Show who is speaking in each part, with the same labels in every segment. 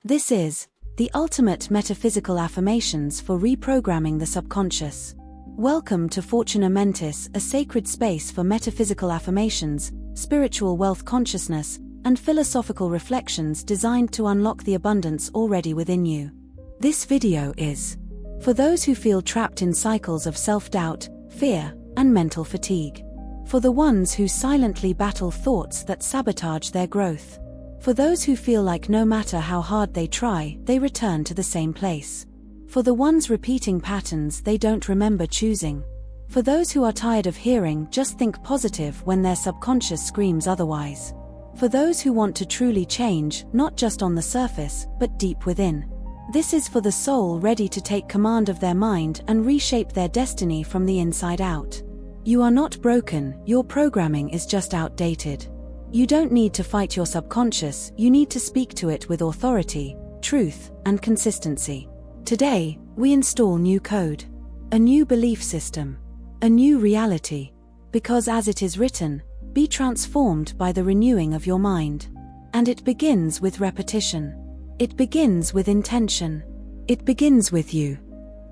Speaker 1: This is the ultimate metaphysical affirmations for reprogramming the subconscious. Welcome to Fortuna Mentis, a sacred space for metaphysical affirmations, spiritual wealth consciousness, and philosophical reflections designed to unlock the abundance already within you. This video is for those who feel trapped in cycles of self-doubt, fear, and mental fatigue. For the ones who silently battle thoughts that sabotage their growth. For those who feel like no matter how hard they try, they return to the same place. For the ones repeating patterns they don't remember choosing. For those who are tired of hearing "just think positive" when their subconscious screams otherwise. For those who want to truly change, not just on the surface, but deep within. This is for the soul ready to take command of their mind and reshape their destiny from the inside out. You are not broken, your programming is just outdated. You don't need to fight your subconscious, you need to speak to it with authority, truth, and consistency. Today, we install new code, a new belief system, a new reality. Because as it is written, be transformed by the renewing of your mind. And it begins with repetition. It begins with intention. It begins with you.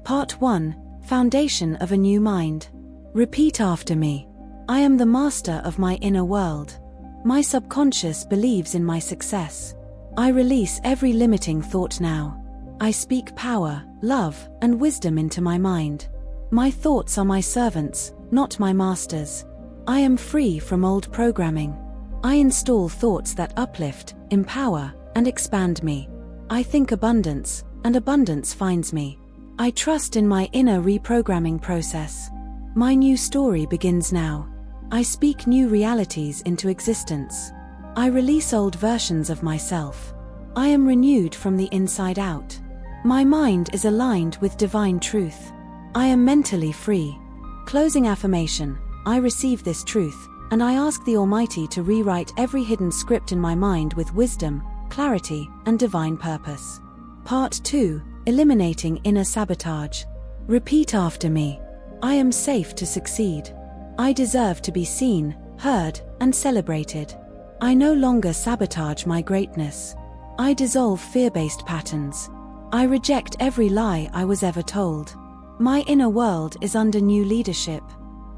Speaker 1: Part 1, Foundation of a New Mind. Repeat after me. I am the master of my inner world. My subconscious believes in my success. I release every limiting thought now. I speak power, love, and wisdom into my mind. My thoughts are my servants, not my masters. I am free from old programming. I install thoughts that uplift, empower, and expand me. I think abundance, and abundance finds me. I trust in my inner reprogramming process. My new story begins now. I speak new realities into existence. I release old versions of myself. I am renewed from the inside out. My mind is aligned with divine truth. I am mentally free. Closing affirmation. I receive this truth, and I ask the Almighty to rewrite every hidden script in my mind with wisdom, clarity, and divine purpose. Part 2, Eliminating Inner Sabotage. Repeat after me. I am safe to succeed. I deserve to be seen, heard, and celebrated. I no longer sabotage my greatness. I dissolve fear-based patterns. I reject every lie I was ever told. My inner world is under new leadership.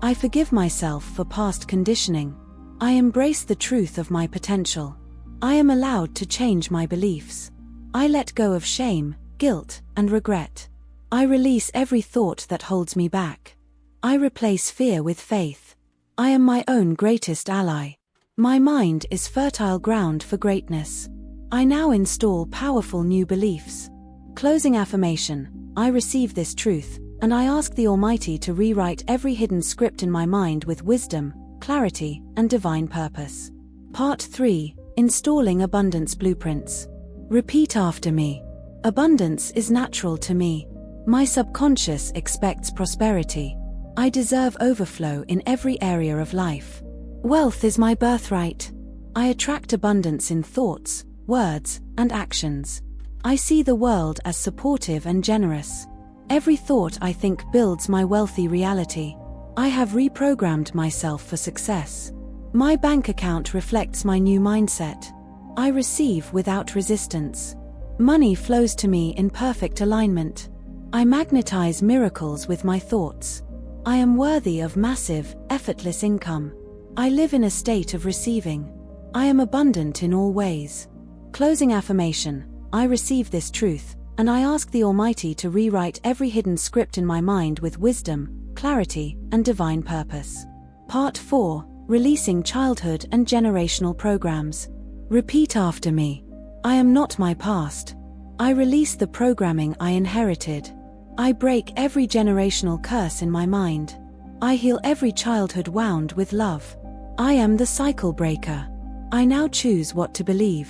Speaker 1: I forgive myself for past conditioning. I embrace the truth of my potential. I am allowed to change my beliefs. I let go of shame, guilt, and regret. I release every thought that holds me back. I replace fear with faith. I am my own greatest ally. My mind is fertile ground for greatness. I now install powerful new beliefs. Closing affirmation. I receive this truth, and I ask the Almighty to rewrite every hidden script in my mind with wisdom, clarity, and divine purpose. Part 3, Installing Abundance Blueprints. Repeat after me. Abundance is natural to me. My subconscious expects prosperity. I deserve overflow in every area of life. Wealth is my birthright. I attract abundance in thoughts, words, and actions. I see the world as supportive and generous. Every thought I think builds my wealthy reality. I have reprogrammed myself for success. My bank account reflects my new mindset. I receive without resistance. Money flows to me in perfect alignment. I magnetize miracles with my thoughts. I am worthy of massive, effortless income. I live in a state of receiving. I am abundant in all ways. Closing affirmation. I receive this truth, and I ask the Almighty to rewrite every hidden script in my mind with wisdom, clarity, and divine purpose. Part 4, Releasing Childhood and Generational Programs. Repeat after me. I am not my past. I release the programming I inherited. I break every generational curse in my mind. I heal every childhood wound with love. I am the cycle breaker. I now choose what to believe.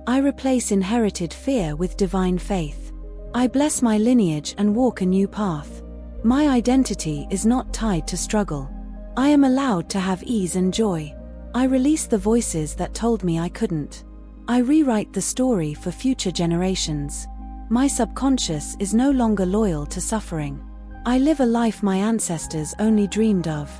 Speaker 1: I replace inherited fear with divine faith. I bless my lineage and walk a new path. My identity is not tied to struggle. I am allowed to have ease and joy. I release the voices that told me I couldn't. I rewrite the story for future generations. My subconscious is no longer loyal to suffering. I live a life my ancestors only dreamed of.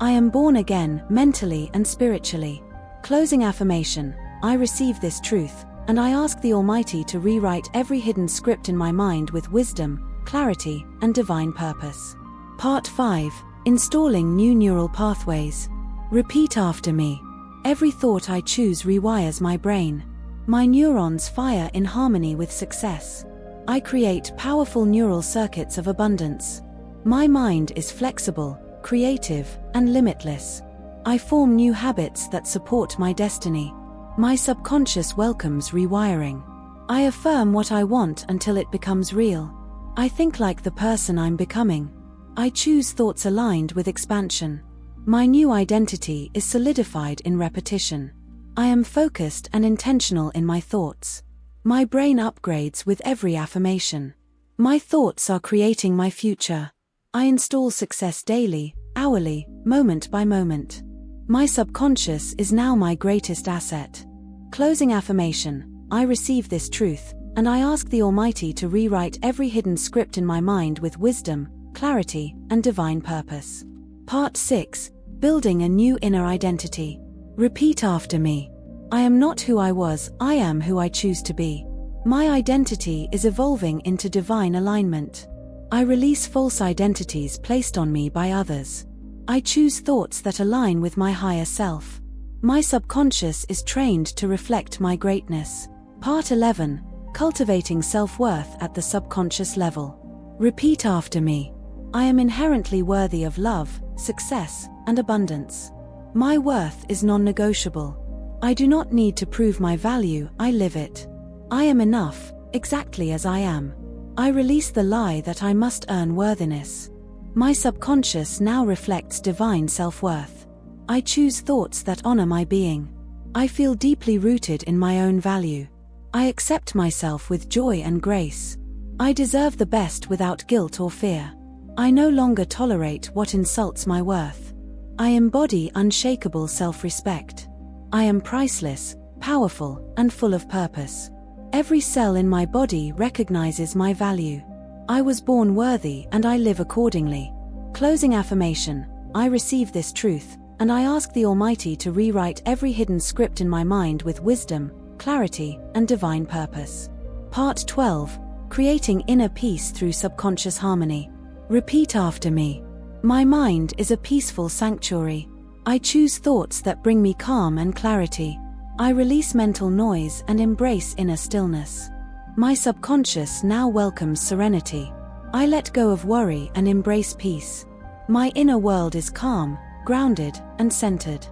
Speaker 1: I am born again, mentally and spiritually. Closing affirmation. I receive this truth, and I ask the Almighty to rewrite every hidden script in my mind with wisdom, clarity, and divine purpose. Part 5. Installing new neural pathways. Repeat after me. Every thought I choose rewires my brain. My neurons fire in harmony with success. I create powerful neural circuits of abundance. My mind is flexible, creative, and limitless. I form new habits that support my destiny. My subconscious welcomes rewiring. I affirm what I want until it becomes real. I think like the person I'm becoming. I choose thoughts aligned with expansion. My new identity is solidified in repetition. I am focused and intentional in my thoughts. My brain upgrades with every affirmation. My thoughts are creating my future. I install success daily, hourly, moment by moment. My subconscious is now my greatest asset. Closing affirmation. I receive this truth, and I ask the Almighty to rewrite every hidden script in my mind with wisdom, clarity, and divine purpose. Part 6. Building a new inner identity. Repeat after me. I am not who I was, I am who I choose to be. My identity is evolving into divine alignment. I release false identities placed on me by others. I choose thoughts that align with my higher self. My subconscious is trained to reflect my greatness. Part 11. Cultivating self-worth at the subconscious level. Repeat after me. I am inherently worthy of love, success, and abundance. My worth is non-negotiable. I do not need to prove my value, I live it. I am enough, exactly as I am. I release the lie that I must earn worthiness. My subconscious now reflects divine self-worth. I choose thoughts that honor my being. I feel deeply rooted in my own value. I accept myself with joy and grace. I deserve the best without guilt or fear. I no longer tolerate what insults my worth. I embody unshakable self-respect. I am priceless, powerful, and full of purpose. Every cell in my body recognizes my value. I was born worthy and I live accordingly. Closing affirmation. I receive this truth, and I ask the Almighty to rewrite every hidden script in my mind with wisdom, clarity, and divine purpose. Part 12. Creating inner peace through subconscious harmony. Repeat after me. My mind is a peaceful sanctuary. I choose thoughts that bring me calm and clarity. I release mental noise and embrace inner stillness. My subconscious now welcomes serenity. I let go of worry and embrace peace. My inner world is calm, grounded, and centered.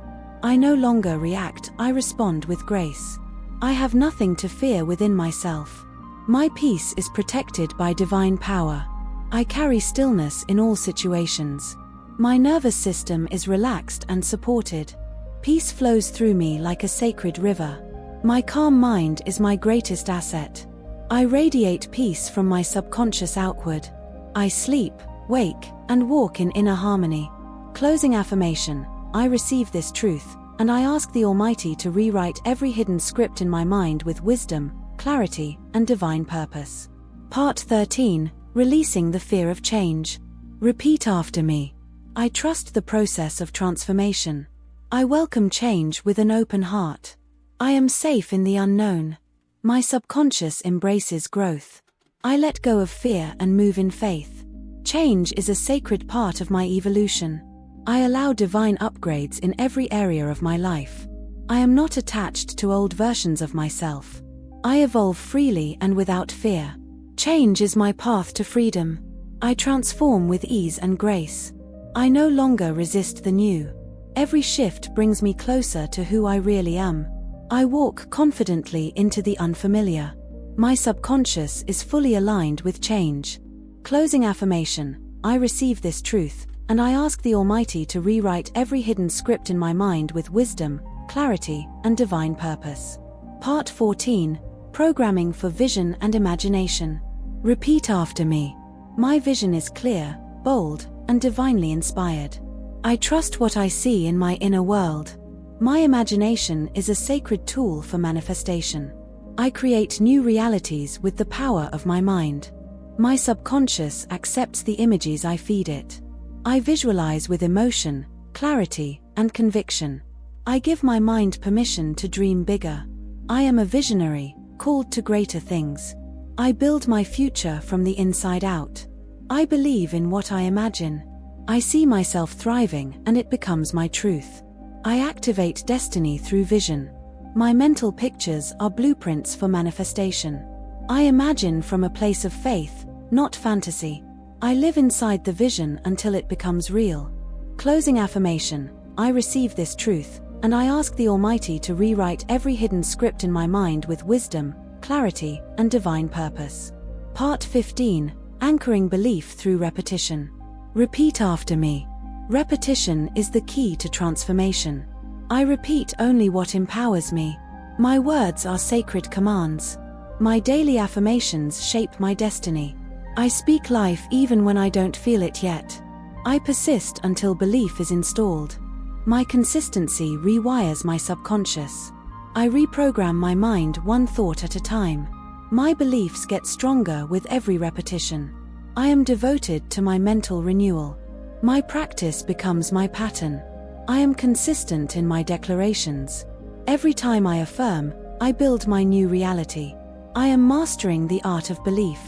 Speaker 1: I no longer react, I respond with grace. I have nothing to fear within myself. My peace is protected by divine power. I carry stillness in all situations. My nervous system is relaxed and supported. Peace flows through me like a sacred river. My calm mind is my greatest asset. I radiate peace from my subconscious outward. I sleep, wake, and walk in inner harmony. Closing affirmation. I receive this truth, and I ask the Almighty to rewrite every hidden script in my mind with wisdom, clarity, and divine purpose. Part 13. Releasing the fear of change. Repeat after me. I trust the process of transformation. I welcome change with an open heart. I am safe in the unknown. My subconscious embraces growth. I let go of fear and move in faith. Change is a sacred part of my evolution. I allow divine upgrades in every area of my life. I am not attached to old versions of myself. I evolve freely and without fear. Change is my path to freedom. I transform with ease and grace. I no longer resist the new. Every shift brings me closer to who I really am. I walk confidently into the unfamiliar. My subconscious is fully aligned with change. Closing affirmation. I receive this truth, and I ask the Almighty to rewrite every hidden script in my mind with wisdom, clarity, and divine purpose. Part 14. Programming for vision and imagination. Repeat after me. My vision is clear, bold, and divinely inspired. I trust what I see in my inner world. My imagination is a sacred tool for manifestation. I create new realities with the power of my mind. My subconscious accepts the images I feed it. I visualize with emotion, clarity, and conviction. I give my mind permission to dream bigger. I am a visionary, called to greater things. I build my future from the inside out. I believe in what I imagine. I see myself thriving and it becomes my truth. I activate destiny through vision. My mental pictures are blueprints for manifestation. I imagine from a place of faith, not fantasy. I live inside the vision until it becomes real. Closing affirmation. I receive this truth, and I ask the Almighty to rewrite every hidden script in my mind with wisdom, clarity, and divine purpose. Part 15. Anchoring belief through repetition. Repeat after me. Repetition is the key to transformation. I repeat only what empowers me. My words are sacred commands. My daily affirmations shape my destiny. I speak life even when I don't feel it yet. I persist until belief is installed. My consistency rewires my subconscious. I reprogram my mind one thought at a time. My beliefs get stronger with every repetition. I am devoted to my mental renewal. My practice becomes my pattern. I am consistent in my declarations. Every time I affirm, I build my new reality. I am mastering the art of belief.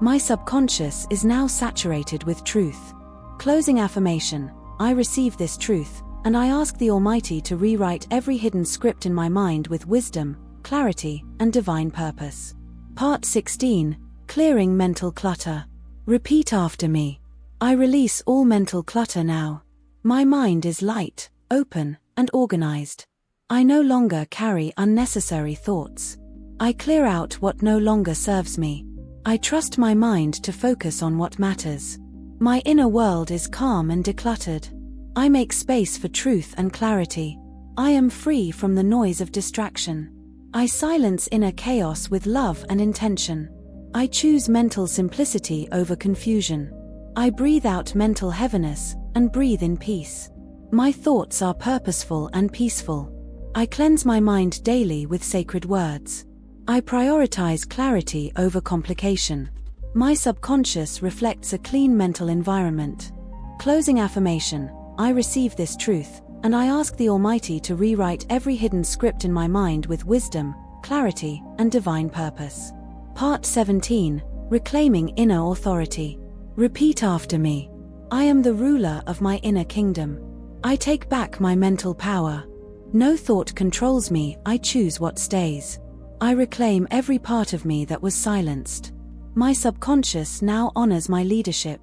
Speaker 1: My subconscious is now saturated with truth. Closing affirmation. I receive this truth, and I ask the Almighty to rewrite every hidden script in my mind with wisdom, clarity, and divine purpose. Part 16. Clearing mental clutter. Repeat after me. I release all mental clutter now. My mind is light, open, and organized. I no longer carry unnecessary thoughts. I clear out what no longer serves me. I trust my mind to focus on what matters. My inner world is calm and decluttered. I make space for truth and clarity. I am free from the noise of distraction. I silence inner chaos with love and intention. I choose mental simplicity over confusion. I breathe out mental heaviness and breathe in peace. My thoughts are purposeful and peaceful. I cleanse my mind daily with sacred words. I prioritize clarity over complication. My subconscious reflects a clean mental environment. Closing affirmation. I receive this truth, and I ask the Almighty to rewrite every hidden script in my mind with wisdom, clarity, and divine purpose. Part 17. Reclaiming inner authority. Repeat after me. I am the ruler of my inner kingdom. I take back my mental power. No thought controls me, I choose what stays. I reclaim every part of me that was silenced. My subconscious now honors my leadership.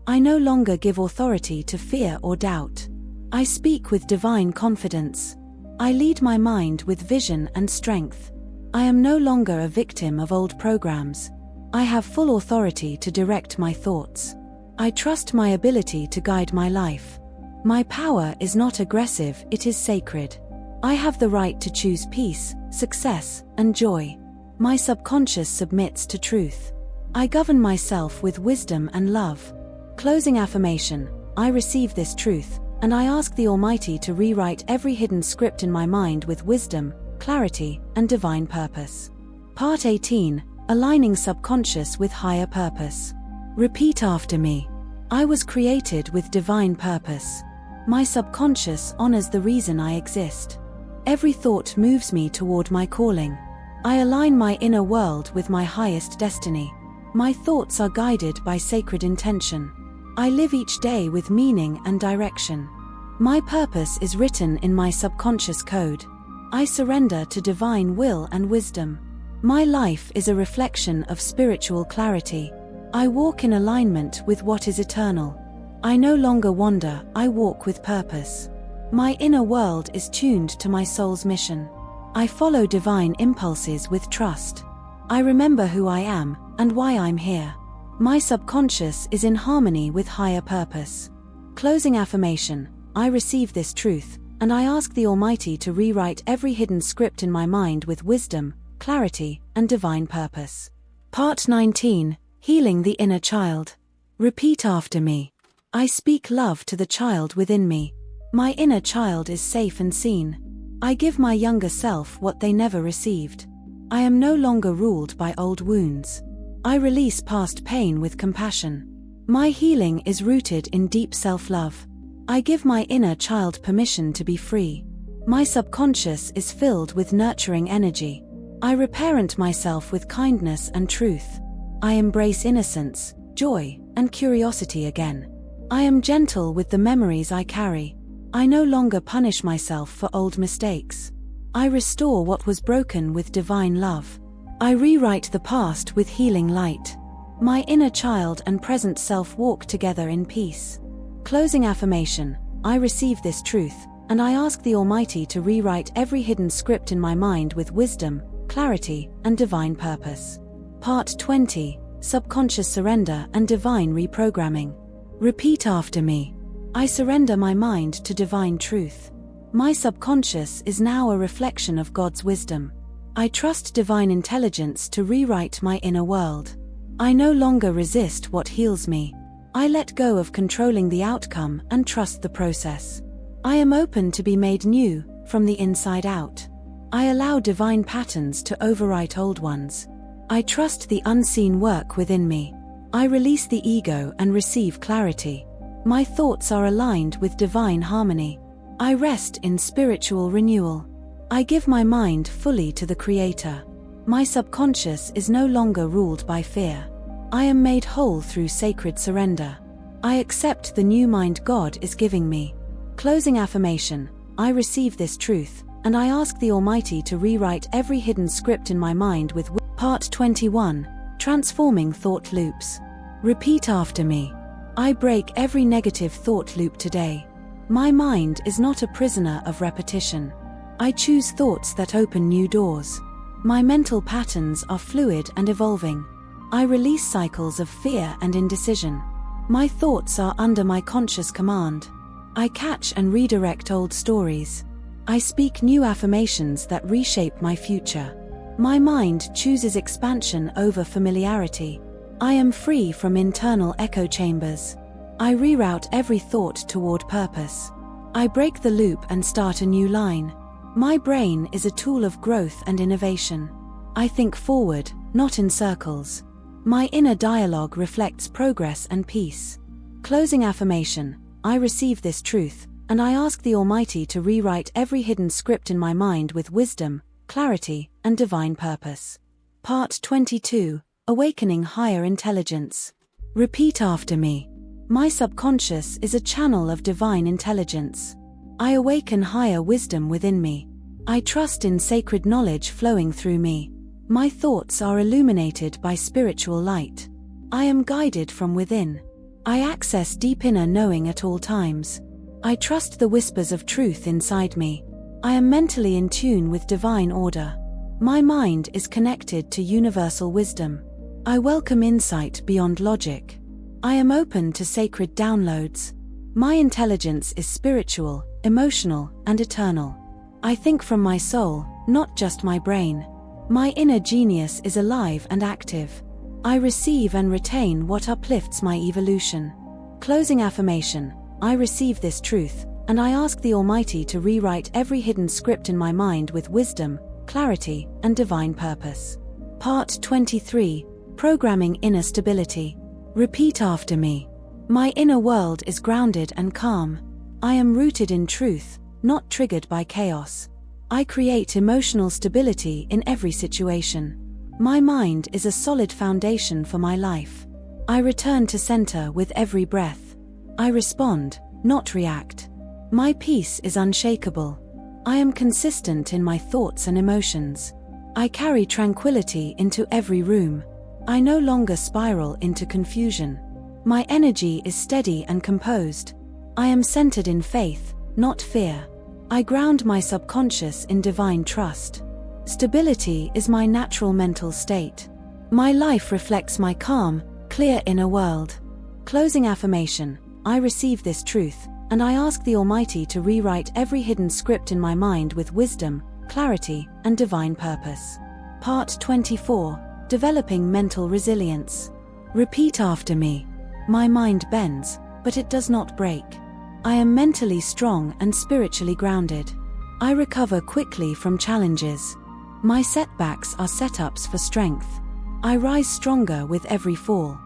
Speaker 1: I no longer give authority to fear or doubt. I speak with divine confidence. I lead my mind with vision and strength. I am no longer a victim of old programs. I have full authority to direct my thoughts. I trust my ability to guide my life. My power is not aggressive, it is sacred. I have the right to choose peace, success, and joy. My subconscious submits to truth. I govern myself with wisdom and love. Closing affirmation. I receive this truth, and I ask the Almighty to rewrite every hidden script in my mind with wisdom, clarity, and divine purpose. Part 18. Aligning subconscious with higher purpose. Repeat after me. I was created with divine purpose. My subconscious honors the reason I exist. Every thought moves me toward my calling. I align my inner world with my highest destiny. My thoughts are guided by sacred intention. I live each day with meaning and direction. My purpose is written in my subconscious code. I surrender to divine will and wisdom. My life is a reflection of spiritual clarity. I walk in alignment with what is eternal. I no longer wander, I walk with purpose. My inner world is tuned to my soul's mission. I follow divine impulses with trust. I remember who I am and why I'm here. My subconscious is in harmony with higher purpose. Closing affirmation. I receive this truth, and I ask the Almighty to rewrite every hidden script in my mind with wisdom, clarity, and divine purpose. Part 19. Healing the inner child. Repeat after me. I speak love to the child within me. My inner child is safe and seen. I give my younger self what they never received. I am no longer ruled by old wounds. I release past pain with compassion. My healing is rooted in deep self-love. I give my inner child permission to be free. My subconscious is filled with nurturing energy. I reparent myself with kindness and truth. I embrace innocence, joy, and curiosity again. I am gentle with the memories I carry. I no longer punish myself for old mistakes. I restore what was broken with divine love. I rewrite the past with healing light. My inner child and present self walk together in peace. Closing affirmation: I receive this truth, and I ask the Almighty to rewrite every hidden script in my mind with wisdom, clarity, and divine purpose. Part 20: Subconscious Surrender and Divine Reprogramming. Repeat after me. I surrender my mind to divine truth. My subconscious is now a reflection of God's wisdom. I trust divine intelligence to rewrite my inner world. I no longer resist what heals me. I let go of controlling the outcome and trust the process. I am open to be made new, from the inside out. I allow divine patterns to overwrite old ones. I trust the unseen work within me. I release the ego and receive clarity. My thoughts are aligned with divine harmony. I rest in spiritual renewal. I give my mind fully to the Creator. My subconscious is no longer ruled by fear. I am made whole through sacred surrender. I accept the new mind God is giving me. Closing affirmation: I receive this truth, and I ask the Almighty to rewrite every hidden script in my mind with Part 21: Transforming Thought Loops. Repeat after me. I break every negative thought loop today. My mind is not a prisoner of repetition. I choose thoughts that open new doors. My mental patterns are fluid and evolving. I release cycles of fear and indecision. My thoughts are under my conscious command. I catch and redirect old stories. I speak new affirmations that reshape my future. My mind chooses expansion over familiarity. I am free from internal echo chambers. I reroute every thought toward purpose. I break the loop and start a new line. My brain is a tool of growth and innovation. I think forward, not in circles. My inner dialogue reflects progress and peace. Closing affirmation: I receive this truth, and I ask the Almighty to rewrite every hidden script in my mind with wisdom, clarity, and divine purpose. Part 22: Awakening Higher Intelligence. Repeat after me. My subconscious is a channel of divine intelligence. I awaken higher wisdom within me. I trust in sacred knowledge flowing through me. My thoughts are illuminated by spiritual light. I am guided from within. I access deep inner knowing at all times. I trust the whispers of truth inside me. I am mentally in tune with divine order. My mind is connected to universal wisdom. I welcome insight beyond logic. I am open to sacred downloads. My intelligence is spiritual, emotional, and eternal. I think from my soul, not just my brain. My inner genius is alive and active. I receive and retain what uplifts my evolution. Closing affirmation: I receive this truth, and I ask the Almighty to rewrite every hidden script in my mind with wisdom, clarity, and divine purpose. Part 23: Programming Inner Stability. Repeat after me. My inner world is grounded and calm. I am rooted in truth, not triggered by chaos. I create emotional stability in every situation. My mind is a solid foundation for my life. I return to center with every breath. I respond, not react. My peace is unshakable. I am consistent in my thoughts and emotions. I carry tranquility into every room. I no longer spiral into confusion. My energy is steady and composed. I am centered in faith, not fear. I ground my subconscious in divine trust. Stability is my natural mental state. My life reflects my calm, clear inner world. Closing affirmation: I receive this truth, and I ask the Almighty to rewrite every hidden script in my mind with wisdom, clarity, and divine purpose. Part 24: Developing Mental Resilience. Repeat after me. My mind bends, but it does not break. I am mentally strong and spiritually grounded. I recover quickly from challenges. My setbacks are setups for strength. I rise stronger with every fall.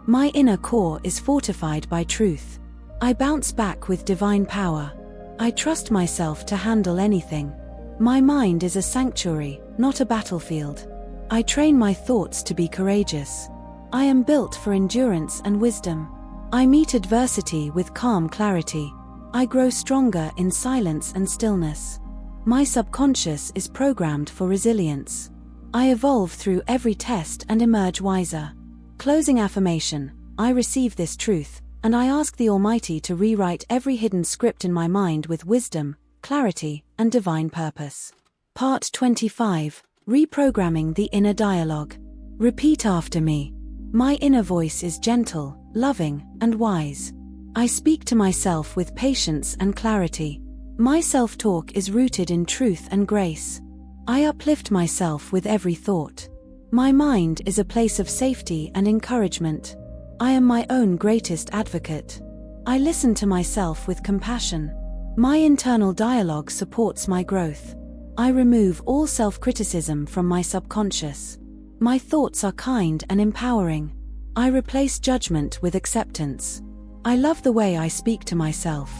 Speaker 1: My inner core is fortified by truth. I bounce back with divine power. I trust myself to handle anything. My mind is a sanctuary, not a battlefield. I train my thoughts to be courageous. I am built for endurance and wisdom. I meet adversity with calm clarity. I grow stronger in silence and stillness. My subconscious is programmed for resilience. I evolve through every test and emerge wiser. Closing affirmation: I receive this truth, and I ask the Almighty to rewrite every hidden script in my mind with wisdom, clarity, and divine purpose. Part 25. Reprogramming the inner dialogue. Repeat after me. My inner voice is gentle, loving, and wise. I speak to myself with patience and clarity. My self-talk is rooted in truth and grace. I uplift myself with every thought. My mind is a place of safety and encouragement. I am my own greatest advocate. I listen to myself with compassion. My internal dialogue supports my growth. I remove all self-criticism from my subconscious. My thoughts are kind and empowering. I replace judgment with acceptance. I love the way I speak to myself.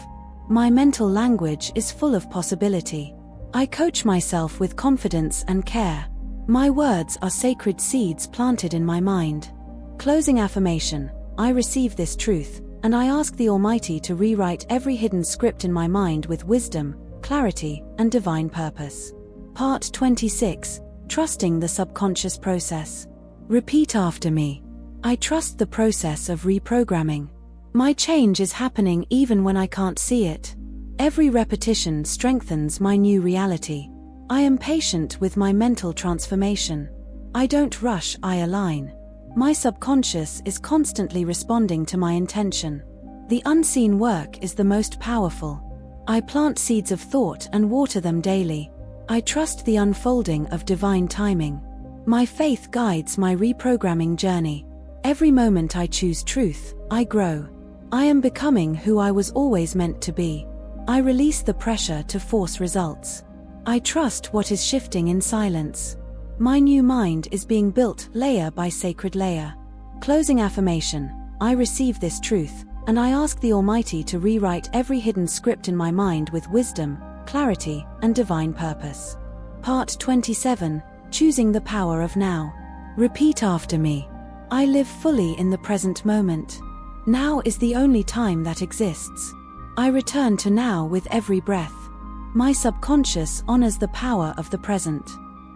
Speaker 1: My mental language is full of possibility. I coach myself with confidence and care. My words are sacred seeds planted in my mind. Closing affirmation: I receive this truth, and I ask the Almighty to rewrite every hidden script in my mind with wisdom, clarity, and divine purpose. Part 26. Trusting the subconscious process. Repeat after me. I trust the process of reprogramming. My change is happening even when I can't see it. Every repetition strengthens my new reality. I am patient with my mental transformation. I don't rush, I align. My subconscious is constantly responding to my intention. The unseen work is the most powerful. I plant seeds of thought and water them daily. I trust the unfolding of divine timing. My faith guides my reprogramming journey. Every moment I choose truth, I grow. I am becoming who I was always meant to be. I release the pressure to force results. I trust what is shifting in silence. My new mind is being built layer by sacred layer. Closing affirmation: I receive this truth, and I ask the Almighty to rewrite every hidden script in my mind with wisdom, clarity, and divine purpose. Part 27. Choosing the power of now. Repeat after me. I live fully in the present moment. Now is the only time that exists. I return to now with every breath. My subconscious honors the power of the present.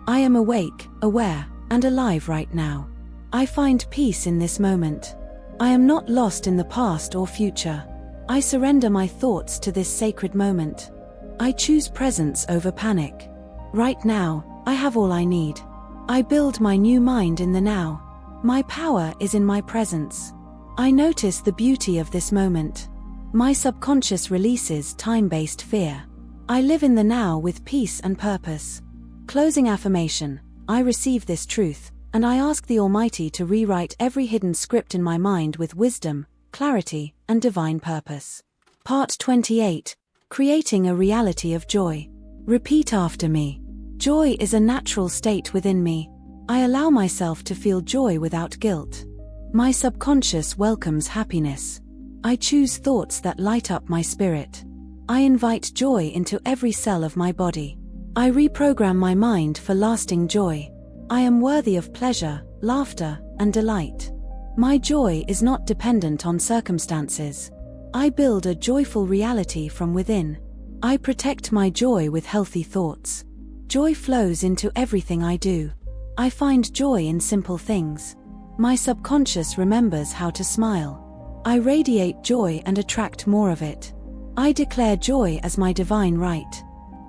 Speaker 1: I am awake, aware, and alive right now. I find peace in this moment. I am not lost in the past or future. I surrender my thoughts to this sacred moment. I choose presence over panic. Right now, I have all I need. I build my new mind in the now. My power is in my presence. I notice the beauty of this moment. My subconscious releases time-based fear. I live in the now with peace and purpose. Closing affirmation: I receive this truth, and I ask the Almighty to rewrite every hidden script in my mind with wisdom, clarity, and divine purpose. Part 28. Creating a reality of joy. Repeat after me. Joy is a natural state within me. I allow myself to feel joy without guilt. My subconscious welcomes happiness. I choose thoughts that light up my spirit. I invite joy into every cell of my body. I reprogram my mind for lasting joy. I am worthy of pleasure, laughter, and delight. My joy is not dependent on circumstances. I build a joyful reality from within. I protect my joy with healthy thoughts. Joy flows into everything I do. I find joy in simple things. My subconscious remembers how to smile. I radiate joy and attract more of it. I declare joy as my divine right.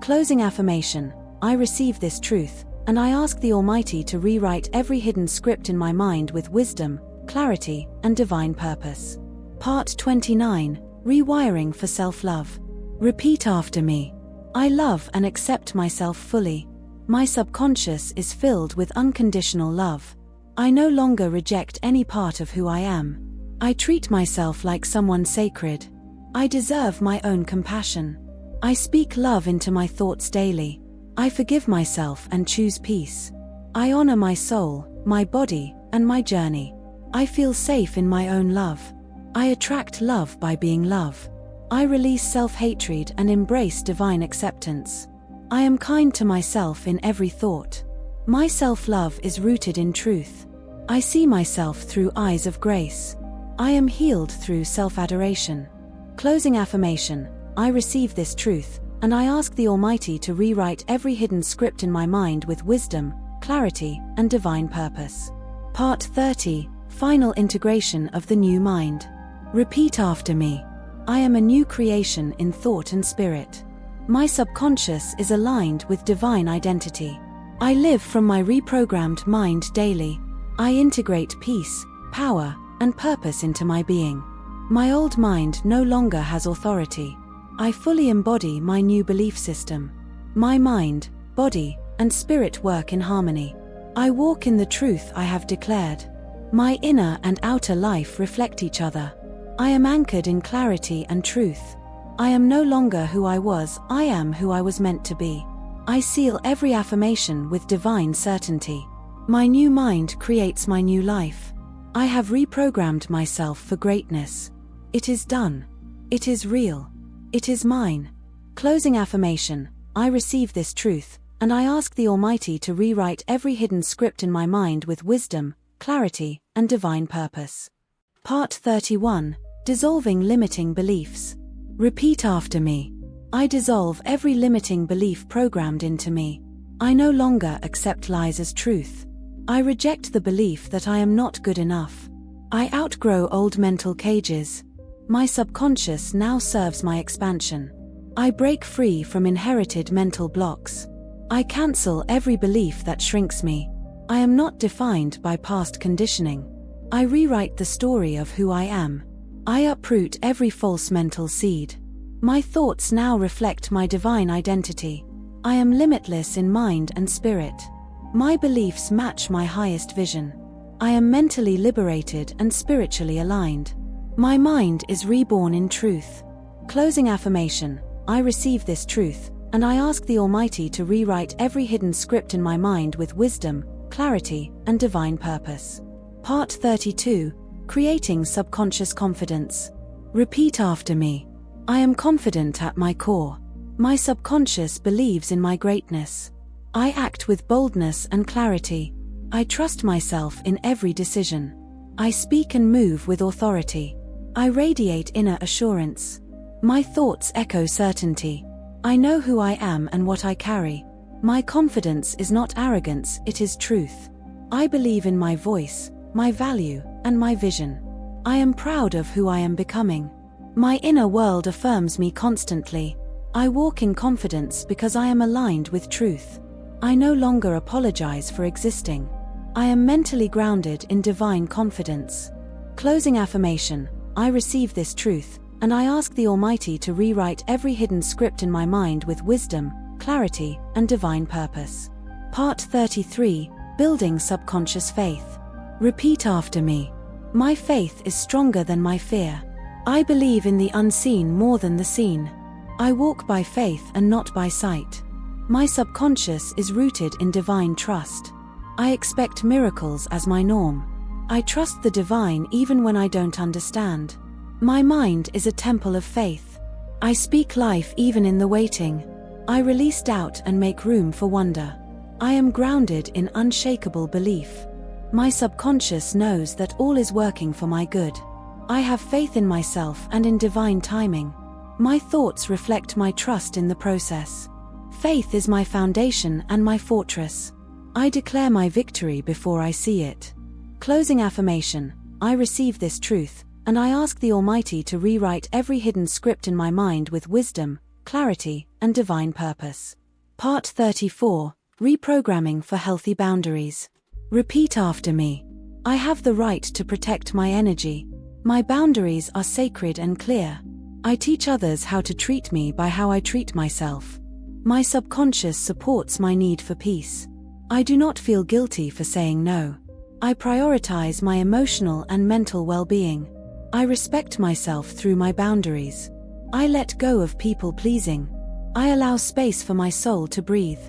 Speaker 1: Closing affirmation: I receive this truth, and I ask the Almighty to rewrite every hidden script in my mind with wisdom, clarity, and divine purpose. Part 29. Rewiring for self-love. Repeat after me. I love and accept myself fully. My subconscious is filled with unconditional love. I no longer reject any part of who I am. I treat myself like someone sacred. I deserve my own compassion. I speak love into my thoughts daily. I forgive myself and choose peace. I honor my soul, my body, and my journey. I feel safe in my own love. I attract love by being love. I release self-hatred and embrace divine acceptance. I am kind to myself in every thought. My self-love is rooted in truth. I see myself through eyes of grace. I am healed through self-adoration. Closing affirmation, I receive this truth, and I ask the Almighty to rewrite every hidden script in my mind with wisdom, clarity, and divine purpose. Part 30, Final Integration of the New Mind. Repeat after me. I am a new creation in thought and spirit. My subconscious is aligned with divine identity. I live from my reprogrammed mind daily. I integrate peace, power, and purpose into my being. My old mind no longer has authority. I fully embody my new belief system. My mind, body, and spirit work in harmony. I walk in the truth I have declared. My inner and outer life reflect each other. I am anchored in clarity and truth. I am no longer who I was, I am who I was meant to be. I seal every affirmation with divine certainty. My new mind creates my new life. I have reprogrammed myself for greatness. It is done. It is real. It is mine. Closing affirmation, I receive this truth, and I ask the Almighty to rewrite every hidden script in my mind with wisdom, clarity, and divine purpose. Part 31, Dissolving Limiting Beliefs. Repeat after me. I dissolve every limiting belief programmed into me. I no longer accept lies as truth. I reject the belief that I am not good enough. I outgrow old mental cages. My subconscious now serves my expansion. I break free from inherited mental blocks. I cancel every belief that shrinks me. I am not defined by past conditioning. I rewrite the story of who I am. I uproot every false mental seed. My thoughts now reflect my divine identity. I am limitless in mind and spirit. My beliefs match my highest vision. I am mentally liberated and spiritually aligned. My mind is reborn in truth. Closing affirmation, I receive this truth, and I ask the Almighty to rewrite every hidden script in my mind with wisdom, clarity, and divine purpose. Part 32, Creating Subconscious Confidence. Repeat after me. I am confident at my core. My subconscious believes in my greatness. I act with boldness and clarity. I trust myself in every decision. I speak and move with authority. I radiate inner assurance. My thoughts echo certainty. I know who I am and what I carry. My confidence is not arrogance, it is truth. I believe in my voice, my value, and my vision. I am proud of who I am becoming. My inner world affirms me constantly. I walk in confidence because I am aligned with truth. I no longer apologize for existing. I am mentally grounded in divine confidence. Closing affirmation, I receive this truth, and I ask the Almighty to rewrite every hidden script in my mind with wisdom, clarity, and divine purpose. Part 33, Building Subconscious Faith. Repeat after me. My faith is stronger than my fear. I believe in the unseen more than the seen. I walk by faith and not by sight. My subconscious is rooted in divine trust. I expect miracles as my norm. I trust the divine even when I don't understand. My mind is a temple of faith. I speak life even in the waiting. I release doubt and make room for wonder. I am grounded in unshakable belief. My subconscious knows that all is working for my good. I have faith in myself and in divine timing. My thoughts reflect my trust in the process. Faith is my foundation and my fortress. I declare my victory before I see it. Closing affirmation, I receive this truth, and I ask the Almighty to rewrite every hidden script in my mind with wisdom, clarity, and divine purpose. Part 34, Reprogramming for Healthy Boundaries. Repeat after me. I have the right to protect my energy. My boundaries are sacred and clear. I teach others how to treat me by how I treat myself. My subconscious supports my need for peace. I do not feel guilty for saying no. I prioritize my emotional and mental well-being. I respect myself through my boundaries. I let go of people-pleasing. I allow space for my soul to breathe.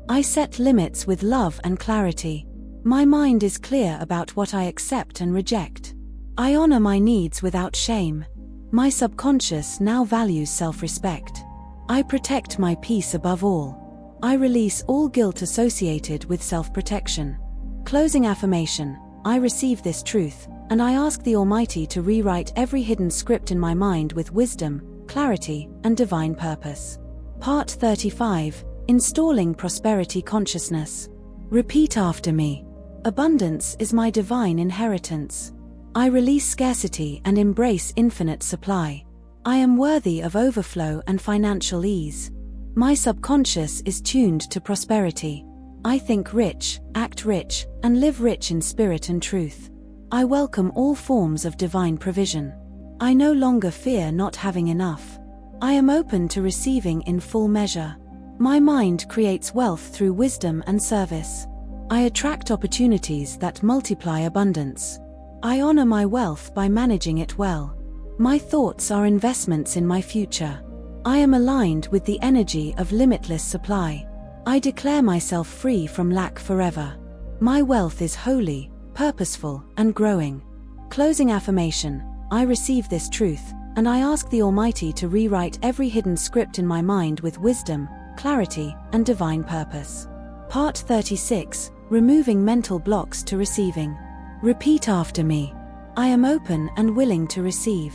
Speaker 1: I set limits with love and clarity. My mind is clear about what I accept and reject. I honor my needs without shame. My subconscious now values self-respect. I protect my peace above all. I release all guilt associated with self-protection. Closing affirmation. I receive this truth, and I ask the Almighty to rewrite every hidden script in my mind with wisdom, clarity, and divine purpose. Part 35. Installing prosperity consciousness. Repeat after me. Abundance is my divine inheritance. I release scarcity and embrace infinite supply. I am worthy of overflow and financial ease. My subconscious is tuned to prosperity. I think rich, act rich, and live rich in spirit and truth. I welcome all forms of divine provision. I no longer fear not having enough. I am open to receiving in full measure. My mind creates wealth through wisdom and service. I attract opportunities that multiply abundance. I honor my wealth by managing it well. My thoughts are investments in my future. I am aligned with the energy of limitless supply. I declare myself free from lack forever. My wealth is holy, purposeful, and growing. Closing affirmation. I receive this truth, and I ask the Almighty to rewrite every hidden script in my mind with wisdom, clarity, and divine purpose. Part 36. Removing mental blocks to receiving. Repeat after me. I am open and willing to receive.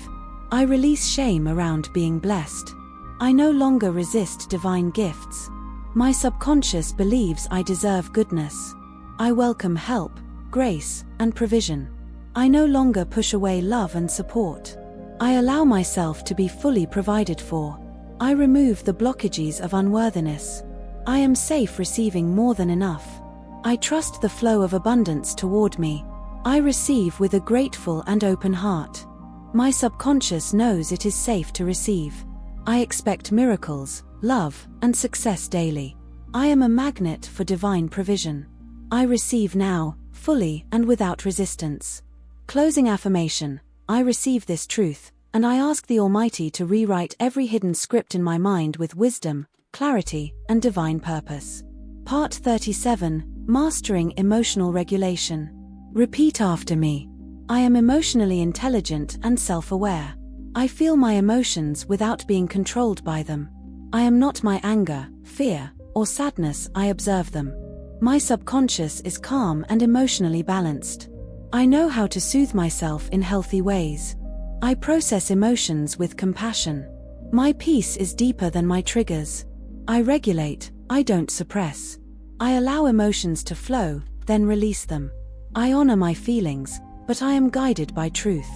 Speaker 1: I release shame around being blessed. I no longer resist divine gifts. My subconscious believes I deserve goodness. I welcome help, grace, and provision. I no longer push away love and support. I allow myself to be fully provided for. I remove the blockages of unworthiness. I am safe receiving more than enough. I trust the flow of abundance toward me. I receive with a grateful and open heart. My subconscious knows it is safe to receive. I expect miracles, love, and success daily. I am a magnet for divine provision. I receive now, fully and without resistance. Closing affirmation. I receive this truth, and I ask the Almighty to rewrite every hidden script in my mind with wisdom, clarity, and divine purpose. Part 37. Mastering emotional regulation. Repeat after me. I am emotionally intelligent and self-aware. I feel my emotions without being controlled by them. I am not my anger, fear, or sadness, I observe them. My subconscious is calm and emotionally balanced. I know how to soothe myself in healthy ways. I process emotions with compassion. My peace is deeper than my triggers. I regulate, I don't suppress. I allow emotions to flow, then release them. I honor my feelings, but I am guided by truth.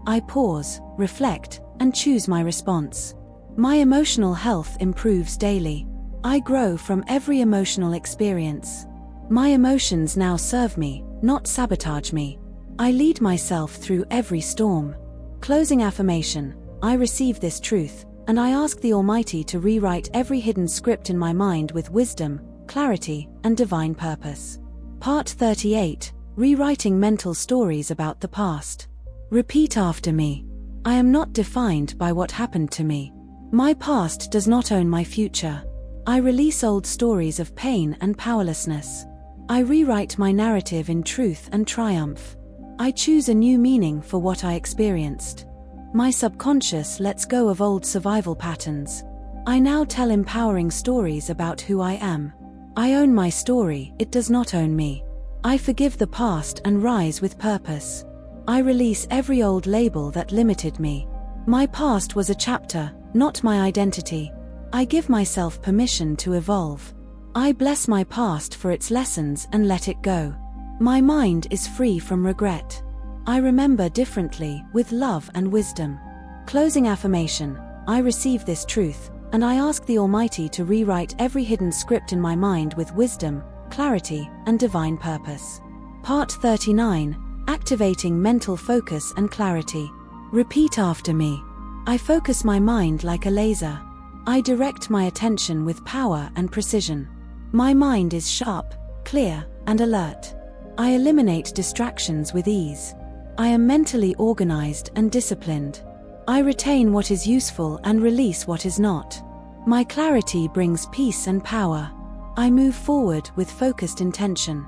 Speaker 1: I pause, reflect, and choose my response. My emotional health improves daily. I grow from every emotional experience. My emotions now serve me, not sabotage me. I lead myself through every storm. Closing affirmation. I receive this truth, and I ask the Almighty to rewrite every hidden script in my mind with wisdom, clarity, and divine purpose. Part 38. Rewriting mental stories about the past. Repeat after me. I am not defined by what happened to me. My past does not own my future. I release old stories of pain and powerlessness. I rewrite my narrative in truth and triumph. I choose a new meaning for what I experienced. My subconscious lets go of old survival patterns. I now tell empowering stories about who I am. I own my story, it does not own me. I forgive the past and rise with purpose. I release every old label that limited me. My past was a chapter, not my identity. I give myself permission to evolve. I bless my past for its lessons and let it go. My mind is free from regret. I remember differently, with love and wisdom. Closing affirmation. I receive this truth, and I ask the Almighty to rewrite every hidden script in my mind with wisdom, clarity, and divine purpose. Part 39. Activating mental focus and clarity. Repeat after me. I focus my mind like a laser. I direct my attention with power and precision. My mind is sharp, clear, and alert. I eliminate distractions with ease. I am mentally organized and disciplined. I retain what is useful and release what is not. My clarity brings peace and power. I move forward with focused intention.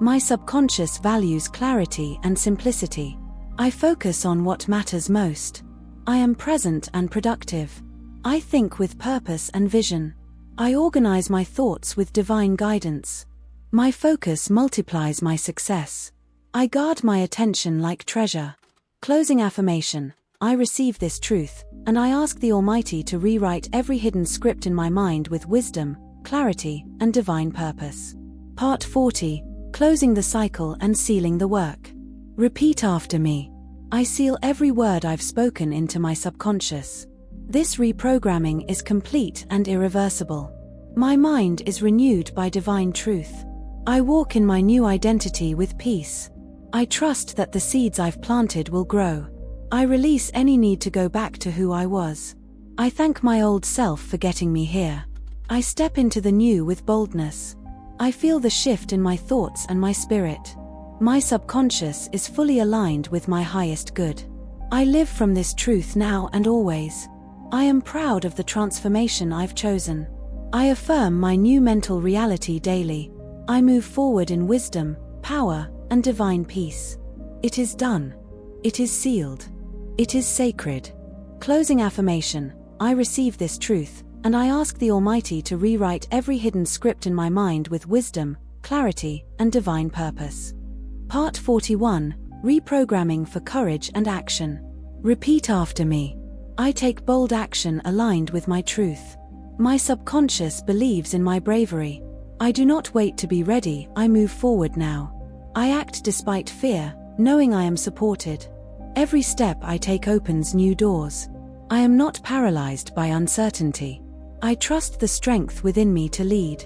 Speaker 1: My subconscious values clarity and simplicity. I focus on what matters most. I am present and productive. I think with purpose and vision. I organize my thoughts with divine guidance. My focus multiplies my success. I guard my attention like treasure. Closing affirmation. I receive this truth, and I ask the Almighty to rewrite every hidden script in my mind with wisdom, clarity, and divine purpose. Part 40. Closing the cycle and sealing the work. Repeat after me. I seal every word I've spoken into my subconscious. This reprogramming is complete and irreversible. My mind is renewed by divine truth. I walk in my new identity with peace. I trust that the seeds I've planted will grow. I release any need to go back to who I was. I thank my old self for getting me here. I step into the new with boldness. I feel the shift in my thoughts and my spirit. My subconscious is fully aligned with my highest good. I live from this truth now and always. I am proud of the transformation I've chosen. I affirm my new mental reality daily. I move forward in wisdom, power, and divine peace. It is done. It is sealed. It is sacred. Closing affirmation. I receive this truth, and I ask the Almighty to rewrite every hidden script in my mind with wisdom, clarity, and divine purpose. Part 41. Reprogramming for courage and action. Repeat after me. I take bold action aligned with my truth. My subconscious believes in my bravery. I do not wait to be ready, I move forward now. I act despite fear, knowing I am supported. Every step I take opens new doors. I am not paralyzed by uncertainty. I trust the strength within me to lead.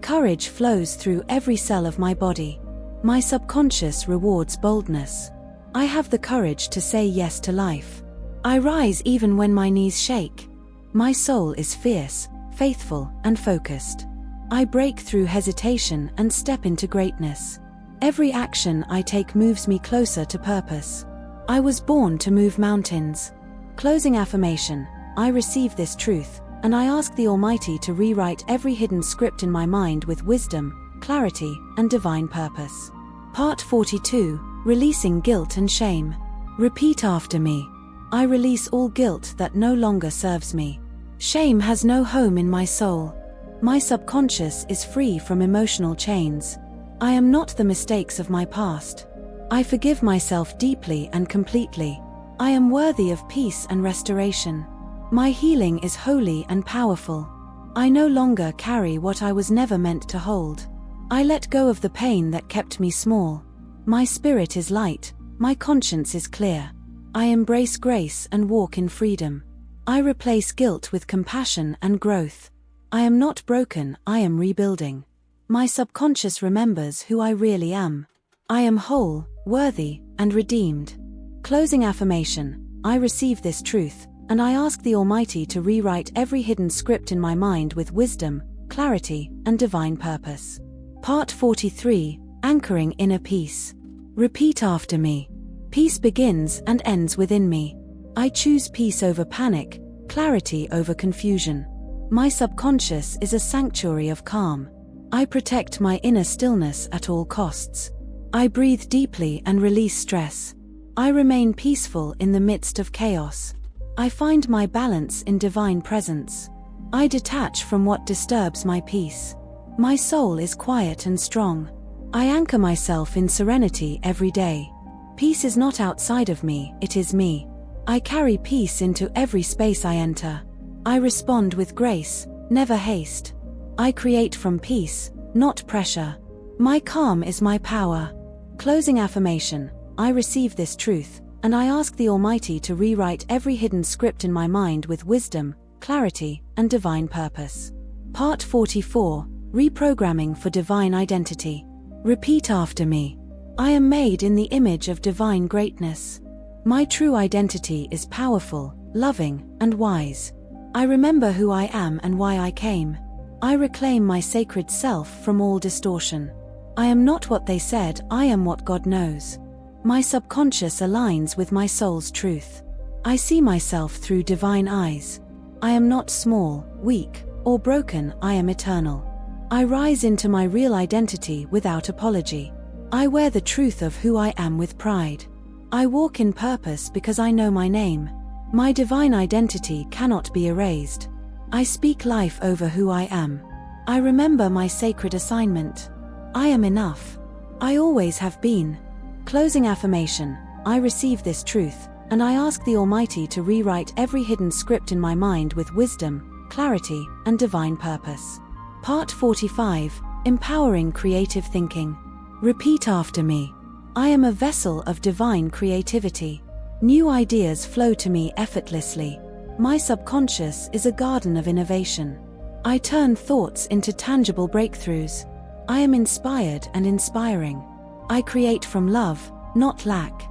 Speaker 1: Courage flows through every cell of my body. My subconscious rewards boldness. I have the courage to say yes to life. I rise even when my knees shake. My soul is fierce, faithful, and focused. I break through hesitation and step into greatness. Every action I take moves me closer to purpose. I was born to move mountains. Closing affirmation. I receive this truth, and I ask the Almighty to rewrite every hidden script in my mind with wisdom, clarity, and divine purpose. Part 42. Releasing guilt and shame. Repeat after me. I release all guilt that no longer serves me. Shame has no home in my soul. My subconscious is free from emotional chains. I am not the mistakes of my past. I forgive myself deeply and completely. I am worthy of peace and restoration. My healing is holy and powerful. I no longer carry what I was never meant to hold. I let go of the pain that kept me small. My spirit is light, my conscience is clear. I embrace grace and walk in freedom. I replace guilt with compassion and growth. I am not broken, I am rebuilding. My subconscious remembers who I really am. I am whole, worthy, and redeemed. Closing affirmation. I receive this truth, and I ask the Almighty to rewrite every hidden script in my mind with wisdom, clarity, and divine purpose. Part 43. Anchoring inner peace. Repeat after me. Peace begins and ends within me. I choose peace over panic, clarity over confusion. My subconscious is a sanctuary of calm. I protect my inner stillness at all costs. I breathe deeply and release stress. I remain peaceful in the midst of chaos. I find my balance in divine presence. I detach from what disturbs my peace. My soul is quiet and strong. I anchor myself in serenity every day. Peace is not outside of me, it is me. I carry peace into every space I enter. I respond with grace, never haste. I create from peace, not pressure. My calm is my power. Closing affirmation. I receive this truth, and I ask the Almighty to rewrite every hidden script in my mind with wisdom, clarity, and divine purpose. Part 44. Reprogramming for divine identity. Repeat after me. I am made in the image of divine greatness. My true identity is powerful, loving, and wise. I remember who I am and why I came. I reclaim my sacred self from all distortion. I am not what they said, I am what God knows. My subconscious aligns with my soul's truth. I see myself through divine eyes. I am not small, weak, or broken, I am eternal. I rise into my real identity without apology. I wear the truth of who I am with pride. I walk in purpose because I know my name. My divine identity cannot be erased. I speak life over who I am. I remember my sacred assignment. I am enough. I always have been. Closing affirmation. I receive this truth, and I ask the Almighty to rewrite every hidden script in my mind with wisdom, clarity, and divine purpose. Part 45. Empowering creative thinking. Repeat after me. I am a vessel of divine creativity. New ideas flow to me effortlessly. My subconscious is a garden of innovation. I turn thoughts into tangible breakthroughs. I am inspired and inspiring. I create from love, not lack.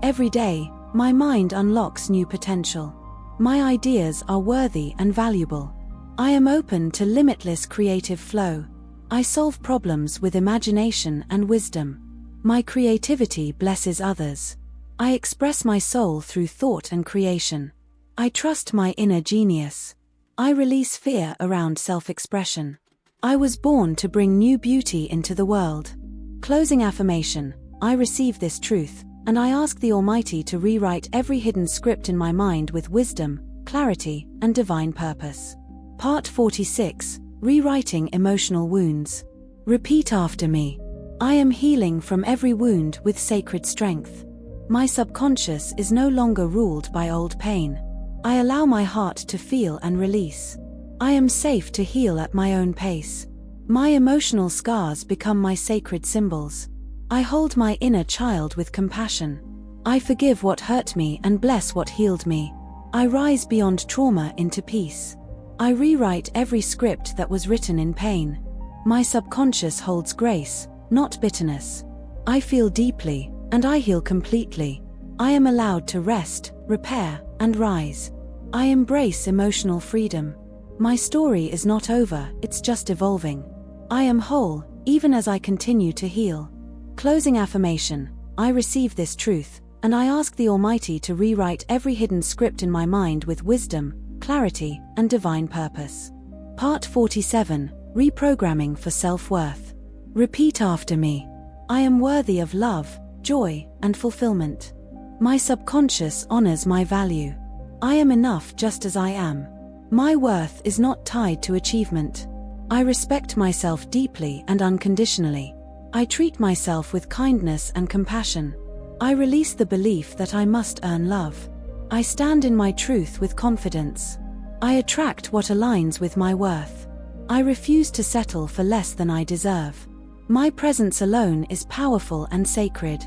Speaker 1: Every day, my mind unlocks new potential. My ideas are worthy and valuable. I am open to limitless creative flow. I solve problems with imagination and wisdom. My creativity blesses others. I express my soul through thought and creation. I trust my inner genius. I release fear around self-expression. I was born to bring new beauty into the world. Closing affirmation. I receive this truth, and I ask the Almighty to rewrite every hidden script in my mind with wisdom, clarity, and divine purpose. Part 46. Rewriting emotional wounds. Repeat after me. I am healing from every wound with sacred strength. My subconscious is no longer ruled by old pain. I allow my heart to feel and release. I am safe to heal at my own pace. My emotional scars become my sacred symbols. I hold my inner child with compassion. I forgive what hurt me and bless what healed me. I rise beyond trauma into peace. I rewrite every script that was written in pain. My subconscious holds grace, not bitterness. I feel deeply, and I heal completely. I am allowed to rest, repair, and rise. I embrace emotional freedom. My story is not over, it's just evolving. I am whole, even as I continue to heal. Closing affirmation. I receive this truth, and I ask the Almighty to rewrite every hidden script in my mind with wisdom, clarity, and divine purpose. Part 47. Reprogramming for self-worth. Repeat after me. I am worthy of love, joy, and fulfillment. My subconscious honors my value. I am enough just as I am. My worth is not tied to achievement. I respect myself deeply and unconditionally. I treat myself with kindness and compassion. I release the belief that I must earn love. I stand in my truth with confidence. I attract what aligns with my worth. I refuse to settle for less than I deserve. My presence alone is powerful and sacred.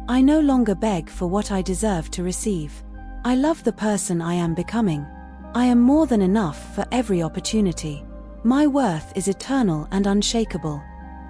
Speaker 1: I no longer beg for what I deserve to receive. I love the person I am becoming. I am more than enough for every opportunity. My worth is eternal and unshakable.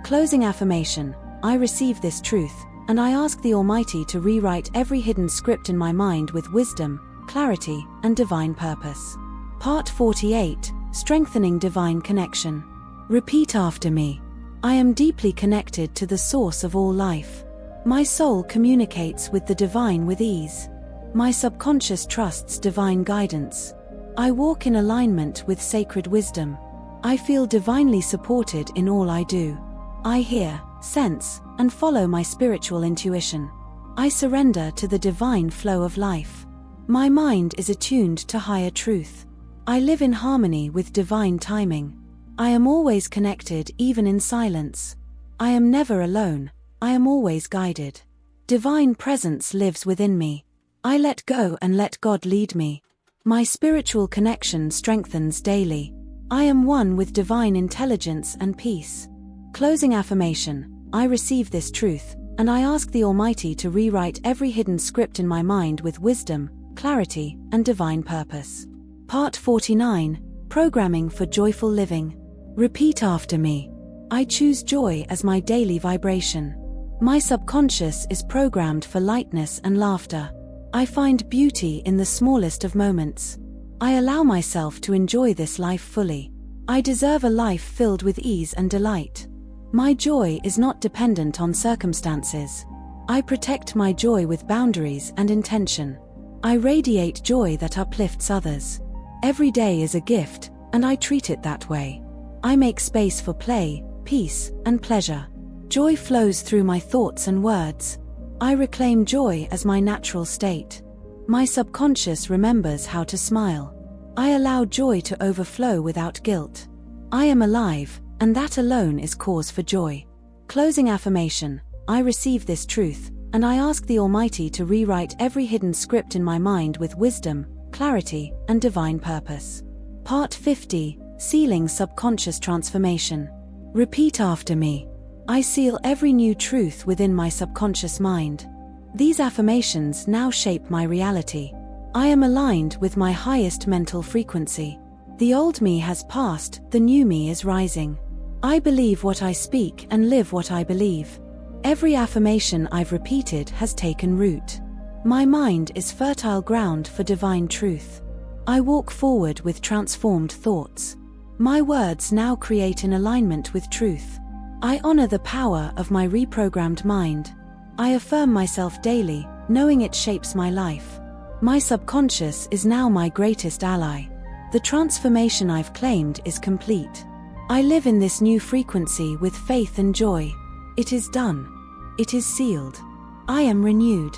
Speaker 1: Closing affirmation. I receive this truth, and I ask the Almighty to rewrite every hidden script in my mind with wisdom, clarity, and divine purpose. Part 48. Strengthening divine connection. Repeat after me. I am deeply connected to the source of all life. My soul communicates with the divine with ease. My subconscious trusts divine guidance. I walk in alignment with sacred wisdom. I feel divinely supported in all I do. I hear, sense, and follow my spiritual intuition. I surrender to the divine flow of life. My mind is attuned to higher truth. I live in harmony with divine timing. I am always connected even in silence. I am never alone. I am always guided. Divine presence lives within me. I let go and let God lead me. My spiritual connection strengthens daily. I am one with divine intelligence and peace. Closing affirmation. I receive this truth, and I ask the Almighty to rewrite every hidden script in my mind with wisdom, clarity, and divine purpose. Part 49. Programming for joyful living. Repeat after me. I choose joy as my daily vibration. My subconscious is programmed for lightness and laughter. I find beauty in the smallest of moments. I allow myself to enjoy this life fully. I deserve a life filled with ease and delight. My joy is not dependent on circumstances. I protect my joy with boundaries and intention. I radiate joy that uplifts others. Every day is a gift, and I treat it that way. I make space for play, peace, and pleasure. Joy flows through my thoughts and words. I reclaim joy as my natural state. My subconscious remembers how to smile. I allow joy to overflow without guilt. I am alive, and that alone is cause for joy. Closing affirmation. I receive this truth, and I ask the Almighty to rewrite every hidden script in my mind with wisdom, clarity, and divine purpose. Part 50. Sealing subconscious transformation. Repeat after me. I seal every new truth within my subconscious mind. These affirmations now shape my reality. I am aligned with my highest mental frequency. The old me has passed, the new me is rising. I believe what I speak and live what I believe. Every affirmation I've repeated has taken root. My mind is fertile ground for divine truth. I walk forward with transformed thoughts. My words now create an alignment with truth. I honor the power of my reprogrammed mind. I affirm myself daily, knowing it shapes my life. My subconscious is now my greatest ally. The transformation I've claimed is complete. I live in this new frequency with faith and joy. It is done. It is sealed. I am renewed.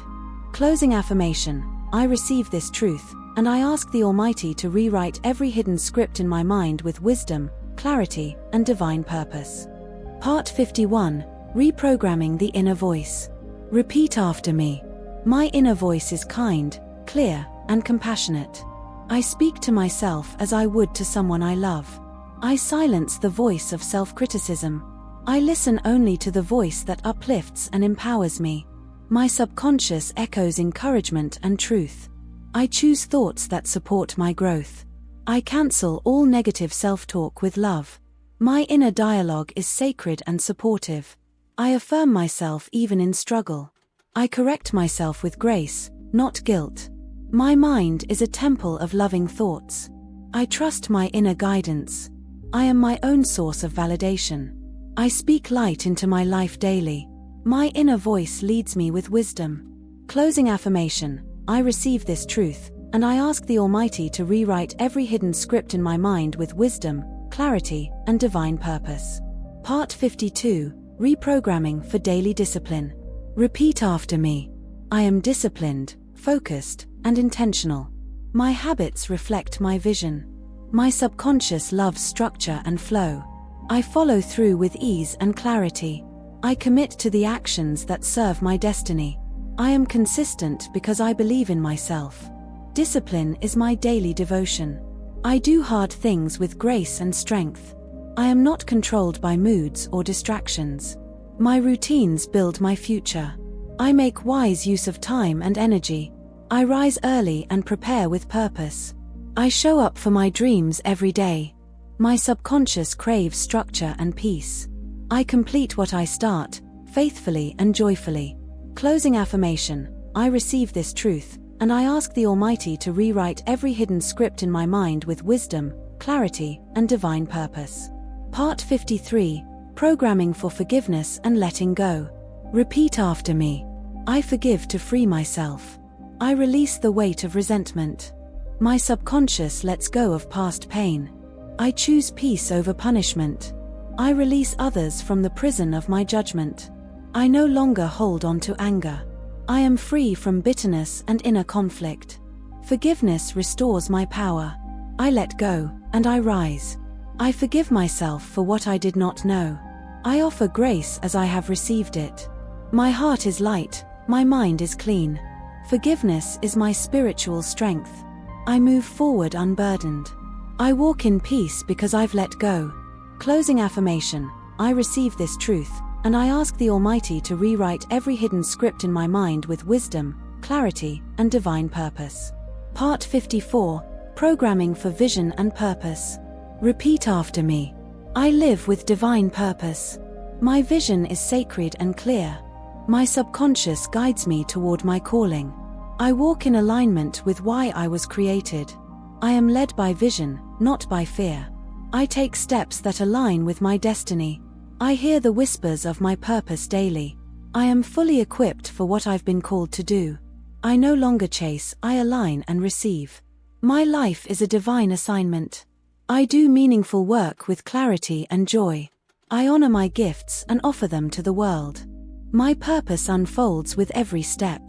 Speaker 1: Closing affirmation. I receive this truth, and I ask the Almighty to rewrite every hidden script in my mind with wisdom, clarity, and divine purpose. Part 51. Reprogramming the inner voice. Repeat after me. My inner voice is kind, clear, and compassionate. I speak to myself as I would to someone I love. I silence the voice of self-criticism. I listen only to the voice that uplifts and empowers me. My subconscious echoes encouragement and truth. I choose thoughts that support my growth. I cancel all negative self-talk with love. My inner dialogue is sacred and supportive. I affirm myself even in struggle. I correct myself with grace, not guilt. My mind is a temple of loving thoughts. I trust my inner guidance. I am my own source of validation. I speak light into my life daily. My inner voice leads me with wisdom. Closing affirmation. I receive this truth, and I ask the Almighty to rewrite every hidden script in my mind with wisdom, clarity, and divine purpose. Part 52. Reprogramming for daily discipline. Repeat after me. I am disciplined, focused, and intentional. My habits reflect my vision. My subconscious loves structure and flow. I follow through with ease and clarity. I commit to the actions that serve my destiny. I am consistent because I believe in myself. Discipline is my daily devotion. I do hard things with grace and strength. I am not controlled by moods or distractions. My routines build my future. I make wise use of time and energy. I rise early and prepare with purpose. I show up for my dreams every day. My subconscious craves structure and peace. I complete what I start, faithfully and joyfully. Closing affirmation. I receive this truth, and I ask the Almighty to rewrite every hidden script in my mind with wisdom, clarity, and divine purpose. Part 53. Programming for forgiveness and letting go. Repeat after me. I forgive to free myself. I release the weight of resentment. My subconscious lets go of past pain. I choose peace over punishment. I release others from the prison of my judgment. I no longer hold on to anger. I am free from bitterness and inner conflict. Forgiveness restores my power. I let go, and I rise. I forgive myself for what I did not know. I offer grace as I have received it. My heart is light, my mind is clean. Forgiveness is my spiritual strength. I move forward unburdened. I walk in peace because I've let go. Closing affirmation. I receive this truth, and I ask the Almighty to rewrite every hidden script in my mind with wisdom, clarity, and divine purpose. Part 54. Programming for vision and purpose. Repeat after me. I live with divine purpose. My vision is sacred and clear. My subconscious guides me toward my calling. I walk in alignment with why I was created. I am led by vision, not by fear. I take steps that align with my destiny. I hear the whispers of my purpose daily. I am fully equipped for what I've been called to do. I no longer chase, I align and receive. My life is a divine assignment. I do meaningful work with clarity and joy. I honor my gifts and offer them to the world. My purpose unfolds with every step.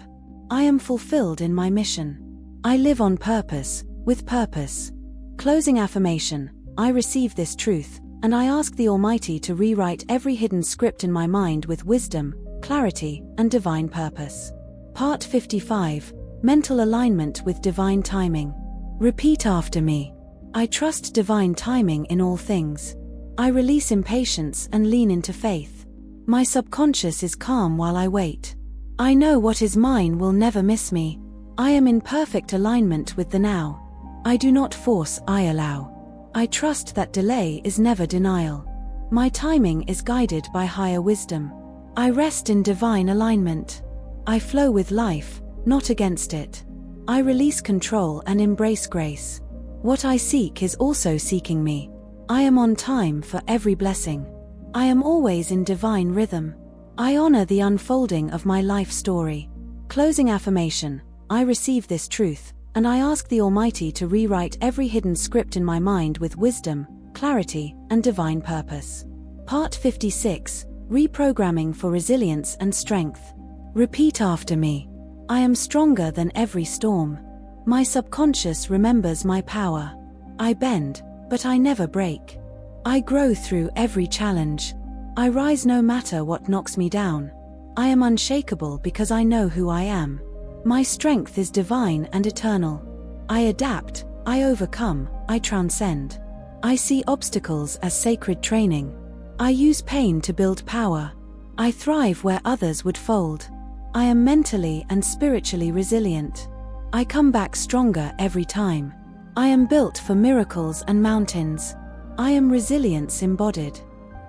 Speaker 1: I am fulfilled in my mission. I live on purpose, with purpose. Closing affirmation. I receive this truth, and I ask the Almighty to rewrite every hidden script in my mind with wisdom, clarity, and divine purpose. Part 55. Mental alignment with divine timing. Repeat after me. I trust divine timing in all things. I release impatience and lean into faith. My subconscious is calm while I wait. I know what is mine will never miss me. I am in perfect alignment with the now. I do not force, I allow. I trust that delay is never denial. My timing is guided by higher wisdom. I rest in divine alignment. I flow with life, not against it. I release control and embrace grace. What I seek is also seeking me. I am on time for every blessing. I am always in divine rhythm. I honor the unfolding of my life story. Closing affirmation. I receive this truth, and I ask the Almighty to rewrite every hidden script in my mind with wisdom, clarity, and divine purpose. Part 56. Reprogramming for resilience and strength. Repeat after me. I am stronger than every storm. My subconscious remembers my power. I bend, but I never break. I grow through every challenge. I rise no matter what knocks me down. I am unshakable because I know who I am. My strength is divine and eternal. I adapt, I overcome, I transcend. I see obstacles as sacred training. I use pain to build power. I thrive where others would fold. I am mentally and spiritually resilient. I come back stronger every time. I am built for miracles and mountains. I am resilience embodied.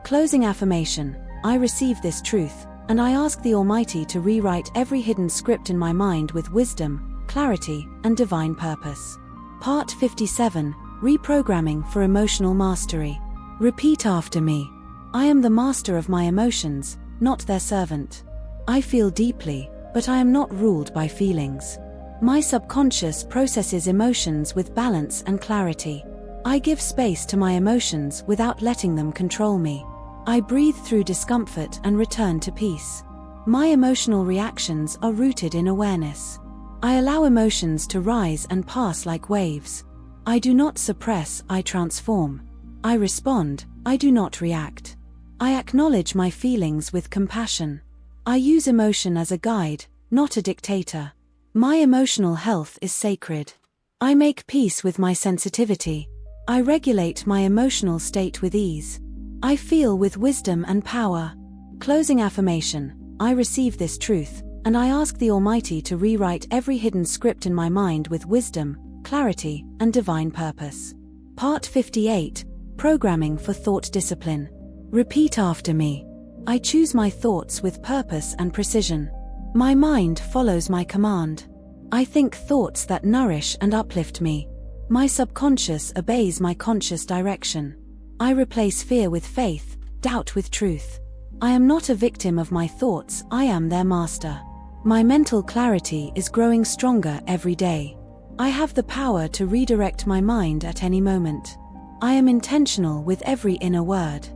Speaker 1: Closing affirmation. I receive this truth, and I ask the Almighty to rewrite every hidden script in my mind with wisdom, clarity, and divine purpose. Part 57. Reprogramming for emotional mastery. Repeat after me. I am the master of my emotions, not their servant. I feel deeply, but I am not ruled by feelings. My subconscious processes emotions with balance and clarity. I give space to my emotions without letting them control me. I breathe through discomfort and return to peace. My emotional reactions are rooted in awareness. I allow emotions to rise and pass like waves. I do not suppress, I transform. I respond, I do not react. I acknowledge my feelings with compassion. I use emotion as a guide, not a dictator. My emotional health is sacred. I make peace with my sensitivity. I regulate my emotional state with ease. I feel with wisdom and power. Closing affirmation. I receive this truth, and I ask the Almighty to rewrite every hidden script in my mind with wisdom, clarity, and divine purpose. Part 58. Programming for thought discipline. Repeat after me. I choose my thoughts with purpose and precision. My mind follows my command. I think thoughts that nourish and uplift me. My subconscious obeys my conscious direction. I replace fear with faith, doubt with truth. I am not a victim of my thoughts, I am their master. My mental clarity is growing stronger every day. I have the power to redirect my mind at any moment. I am intentional with every inner word.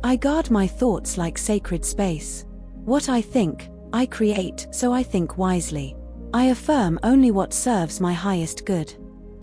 Speaker 1: I guard my thoughts like sacred space. What I think, I create, so I think wisely. I affirm only what serves my highest good.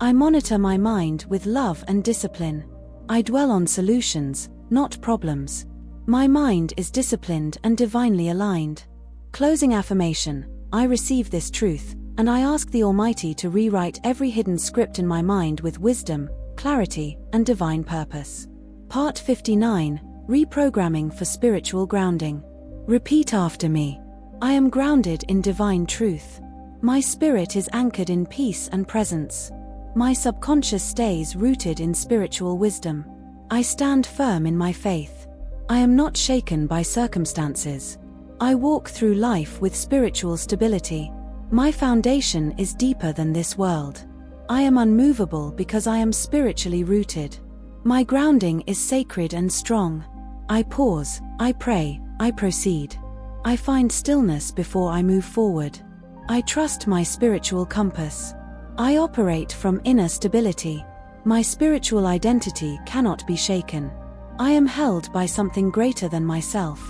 Speaker 1: I monitor my mind with love and discipline. I dwell on solutions, not problems. My mind is disciplined and divinely aligned. Closing affirmation. I receive this truth, and I ask the Almighty to rewrite every hidden script in my mind with wisdom, clarity, and divine purpose. Part 59. Reprogramming for spiritual grounding. Repeat after me. I am grounded in divine truth. My spirit is anchored in peace and presence. My subconscious stays rooted in spiritual wisdom. I stand firm in my faith. I am not shaken by circumstances. I walk through life with spiritual stability. My foundation is deeper than this world. I am unmovable because I am spiritually rooted. My grounding is sacred and strong. I pause, I pray, I proceed. I find stillness before I move forward. I trust my spiritual compass. I operate from inner stability. My spiritual identity cannot be shaken. I am held by something greater than myself.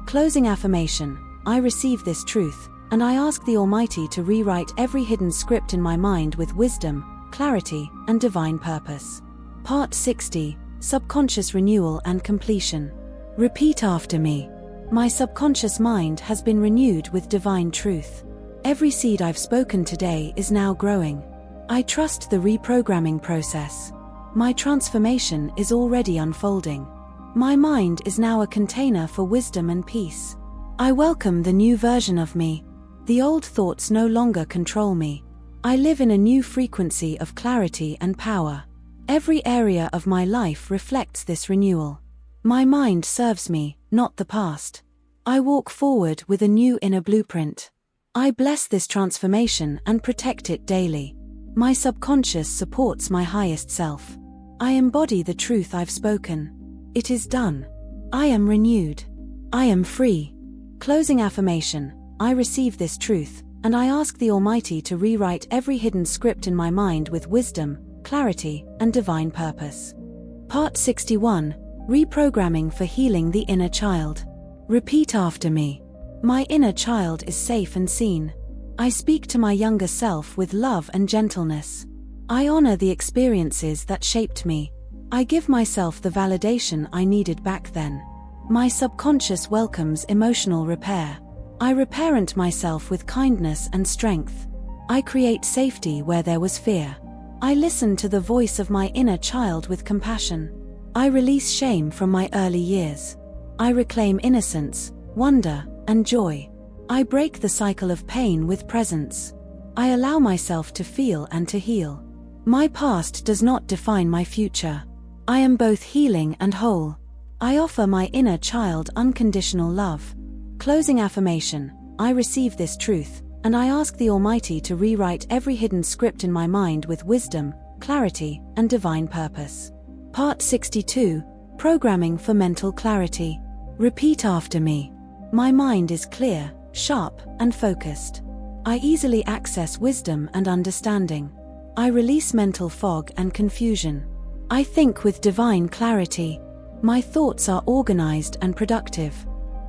Speaker 1: Closing affirmation. I receive this truth, and I ask the Almighty to rewrite every hidden script in my mind with wisdom, clarity, and divine purpose. Part 60, Subconscious Renewal and Completion. Repeat after me. My subconscious mind has been renewed with divine truth. Every seed I've spoken today is now growing. I trust the reprogramming process. My transformation is already unfolding. My mind is now a container for wisdom and peace. I welcome the new version of me. The old thoughts no longer control me. I live in a new frequency of clarity and power. Every area of my life reflects this renewal. My mind serves me, not the past. I walk forward with a new inner blueprint. I bless this transformation and protect it daily. My subconscious supports my highest self. I embody the truth I've spoken. It is done. I am renewed. I am free. Closing affirmation. I receive this truth, and I ask the Almighty to rewrite every hidden script in my mind with wisdom, clarity, and divine purpose. Part 61. Reprogramming for healing the inner child. Repeat after me. My inner child is safe and seen. I speak to my younger self with love and gentleness. I honor the experiences that shaped me. I give myself the validation I needed back then. My subconscious welcomes emotional repair. I reparent myself with kindness and strength. I create safety where there was fear. I listen to the voice of my inner child with compassion. I release shame from my early years. I reclaim innocence, wonder, and joy. I break the cycle of pain with presence. I allow myself to feel and to heal. My past does not define my future. I am both healing and whole. I offer my inner child unconditional love. Closing affirmation. I receive this truth, and I ask the Almighty to rewrite every hidden script in my mind with wisdom, clarity, and divine purpose. Part 62. Programming for mental clarity. Repeat after me. My mind is clear, sharp, and focused. I easily access wisdom and understanding. I release mental fog and confusion. I think with divine clarity. My thoughts are organized and productive.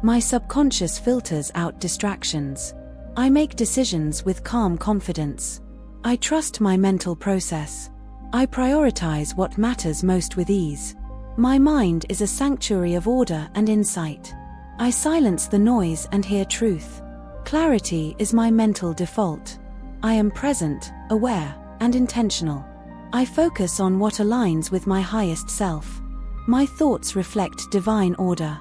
Speaker 1: My subconscious filters out distractions. I make decisions with calm confidence. I trust my mental process. I prioritize what matters most with ease. My mind is a sanctuary of order and insight. I silence the noise and hear truth. Clarity is my mental default. I am present, aware, and intentional. I focus on what aligns with my highest self. My thoughts reflect divine order.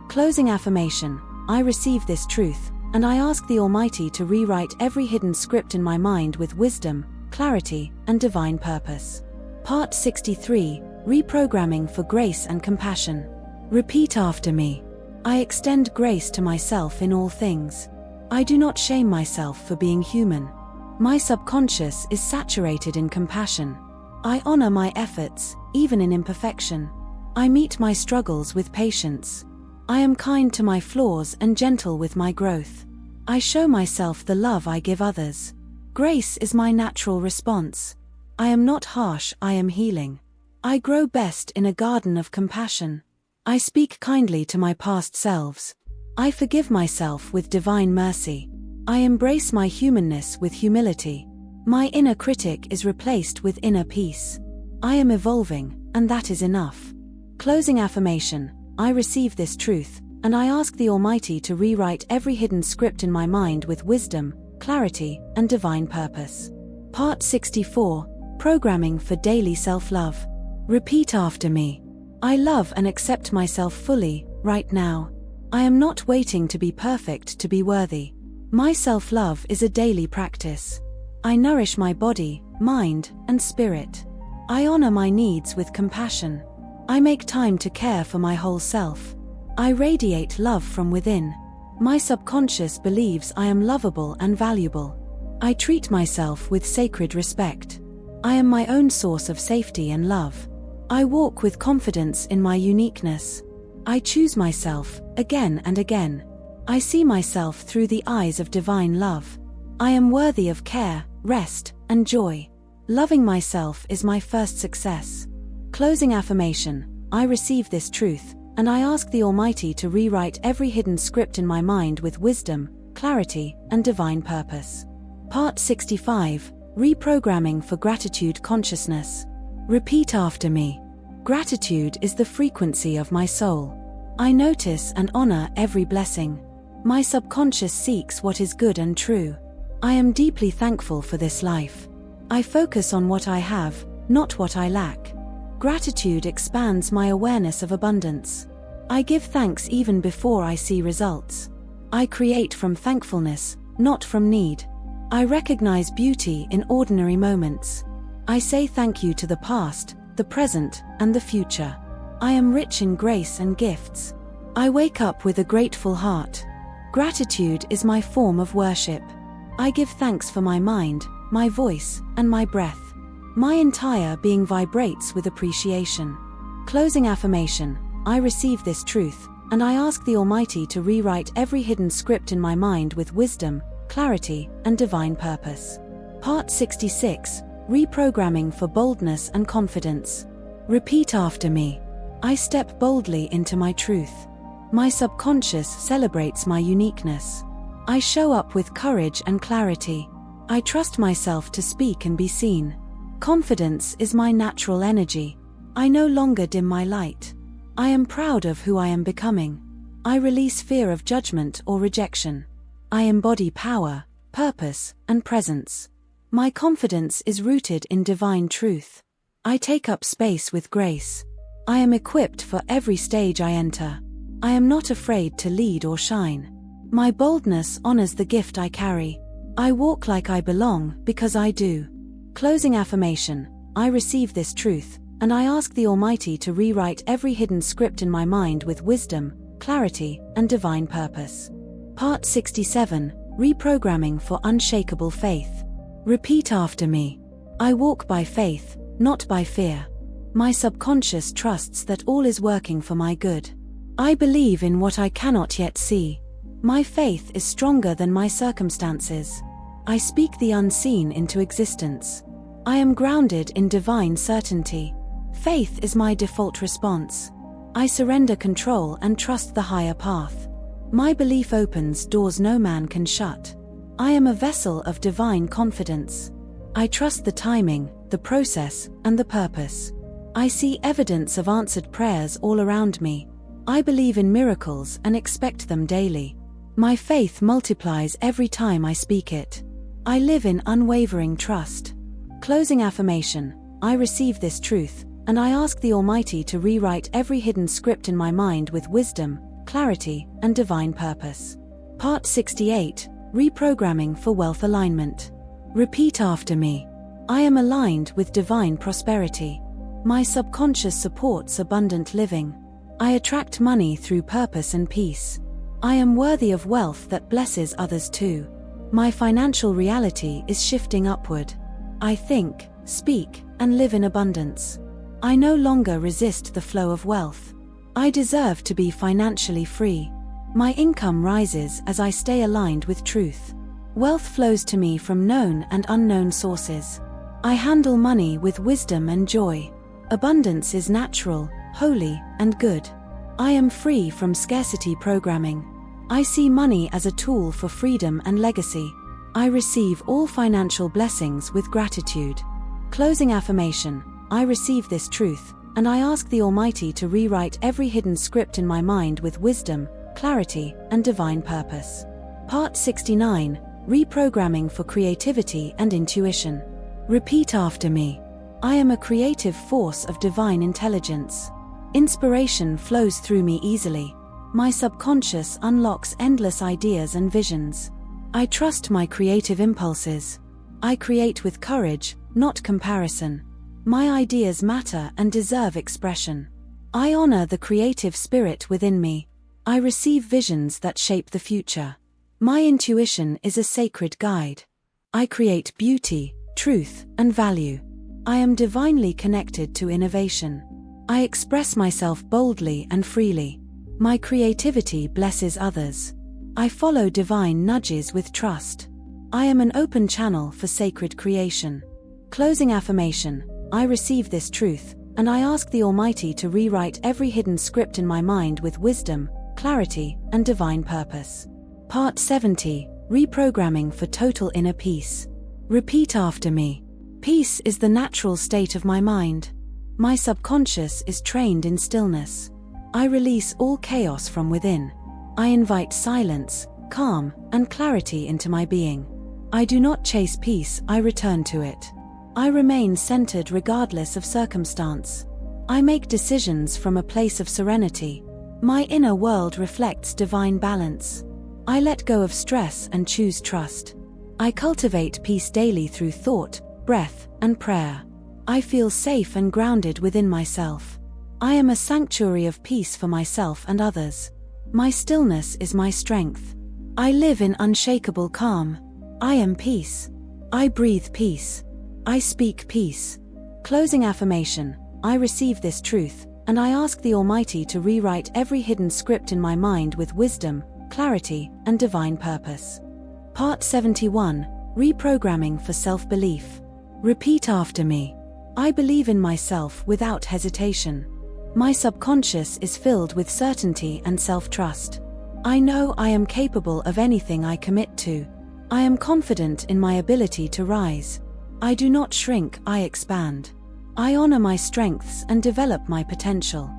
Speaker 1: Closing affirmation. I receive this truth, and I ask the Almighty to rewrite every hidden script in my mind with wisdom, clarity, and divine purpose. Part 63. Reprogramming for grace and compassion. Repeat after me. I extend grace to myself in all things. I do not shame myself for being human. My subconscious is saturated in compassion. I honor my efforts, even in imperfection. I meet my struggles with patience. I am kind to my flaws and gentle with my growth. I show myself the love I give others. Grace is my natural response. I am not harsh, I am healing. I grow best in a garden of compassion. I speak kindly to my past selves. I forgive myself with divine mercy. I embrace my humanness with humility. My inner critic is replaced with inner peace. I am evolving, and that is enough. Closing affirmation. I receive this truth, and I ask the Almighty to rewrite every hidden script in my mind with wisdom, clarity, and divine purpose. Part 64. Programming for daily self-love. Repeat after me. I love and accept myself fully, right now. I am not waiting to be perfect to be worthy. My self-love is a daily practice. I nourish my body, mind, and spirit. I honor my needs with compassion. I make time to care for my whole self. I radiate love from within. My subconscious believes I am lovable and valuable. I treat myself with sacred respect. I am my own source of safety and love. I walk with confidence in my uniqueness. I choose myself, again and again. I see myself through the eyes of divine love. I am worthy of care, rest, and joy. Loving myself is my first success. Closing affirmation. I receive this truth, and I ask the Almighty to rewrite every hidden script in my mind with wisdom, clarity, and divine purpose. Part 65. Reprogramming for gratitude consciousness. Repeat after me. Gratitude is the frequency of my soul. I notice and honor every blessing. My subconscious seeks what is good and true. I am deeply thankful for this life. I focus on what I have, not what I lack. Gratitude expands my awareness of abundance. I give thanks even before I see results. I create from thankfulness, not from need. I recognize beauty in ordinary moments. I say thank you to the past, the present, and the future. I am rich in grace and gifts. I wake up with a grateful heart. Gratitude is my form of worship. I give thanks for my mind, my voice, and my breath. My entire being vibrates with appreciation. Closing affirmation: I receive this truth, and I ask the Almighty to rewrite every hidden script in my mind with wisdom, clarity, and divine purpose. Part 66: Reprogramming for boldness and confidence. Repeat after me. I step boldly into my truth. My subconscious celebrates my uniqueness. I show up with courage and clarity. I trust myself to speak and be seen. Confidence is my natural energy. I no longer dim my light. I am proud of who I am becoming. I release fear of judgment or rejection. I embody power, purpose, and presence. My confidence is rooted in divine truth. I take up space with grace. I am equipped for every stage I enter. I am not afraid to lead or shine. My boldness honors the gift I carry. I walk like I belong because I do. Closing affirmation: I receive this truth, and I ask the Almighty to rewrite every hidden script in my mind with wisdom, clarity, and divine purpose. Part 67: Reprogramming for unshakable faith. Repeat after me. I walk by faith, not by fear. My subconscious trusts that all is working for my good. I believe in what I cannot yet see. My faith is stronger than my circumstances. I speak the unseen into existence. I am grounded in divine certainty. Faith is my default response. I surrender control and trust the higher path. My belief opens doors no man can shut. I am a vessel of divine confidence. I trust the timing, the process, and the purpose. I see evidence of answered prayers all around me. I believe in miracles and expect them daily. My faith multiplies every time I speak it. I live in unwavering trust. Closing affirmation: I receive this truth, and I ask the Almighty to rewrite every hidden script in my mind with wisdom, clarity, and divine purpose. Part 68: Reprogramming for wealth alignment. Repeat after me. I am aligned with divine prosperity. My subconscious supports abundant living. I attract money through purpose and peace. I am worthy of wealth that blesses others too. My financial reality is shifting upward. I think, speak, and live in abundance. I no longer resist the flow of wealth. I deserve to be financially free. My income rises as I stay aligned with truth. Wealth flows to me from known and unknown sources. I handle money with wisdom and joy. Abundance is natural, holy, and good. I am free from scarcity programming. I see money as a tool for freedom and legacy. I receive all financial blessings with gratitude. Closing affirmation: I receive this truth, and I ask the Almighty to rewrite every hidden script in my mind with wisdom, clarity, and divine purpose. Part 69: Reprogramming for creativity and intuition. Repeat after me. I am a creative force of divine intelligence. Inspiration flows through me easily. My subconscious unlocks endless ideas and visions. I trust my creative impulses. I create with courage, not comparison. My ideas matter and deserve expression. I honor the creative spirit within me. I receive visions that shape the future. My intuition is a sacred guide. I create beauty, truth, and value. I am divinely connected to innovation. I express myself boldly and freely. My creativity blesses others. I follow divine nudges with trust. I am an open channel for sacred creation. Closing affirmation: I receive this truth, and I ask the Almighty to rewrite every hidden script in my mind with wisdom, clarity, and divine purpose. Part 70: Reprogramming for total inner peace. Repeat after me. Peace is the natural state of my mind. My subconscious is trained in stillness. I release all chaos from within. I invite silence, calm, and clarity into my being. I do not chase peace, I return to it. I remain centered regardless of circumstance. I make decisions from a place of serenity. My inner world reflects divine balance. I let go of stress and choose trust. I cultivate peace daily through thought, breath, and prayer. I feel safe and grounded within myself. I am a sanctuary of peace for myself and others. My stillness is my strength. I live in unshakable calm. I am peace. I breathe peace. I speak peace. Closing affirmation. I receive this truth, and I ask the Almighty to rewrite every hidden script in my mind with wisdom, clarity, and divine purpose. Part 71. Reprogramming for self-belief. Repeat after me. I believe in myself without hesitation. My subconscious is filled with certainty and self-trust. I know I am capable of anything I commit to. I am confident in my ability to rise. I do not shrink, I expand. I honor my strengths and develop my potential.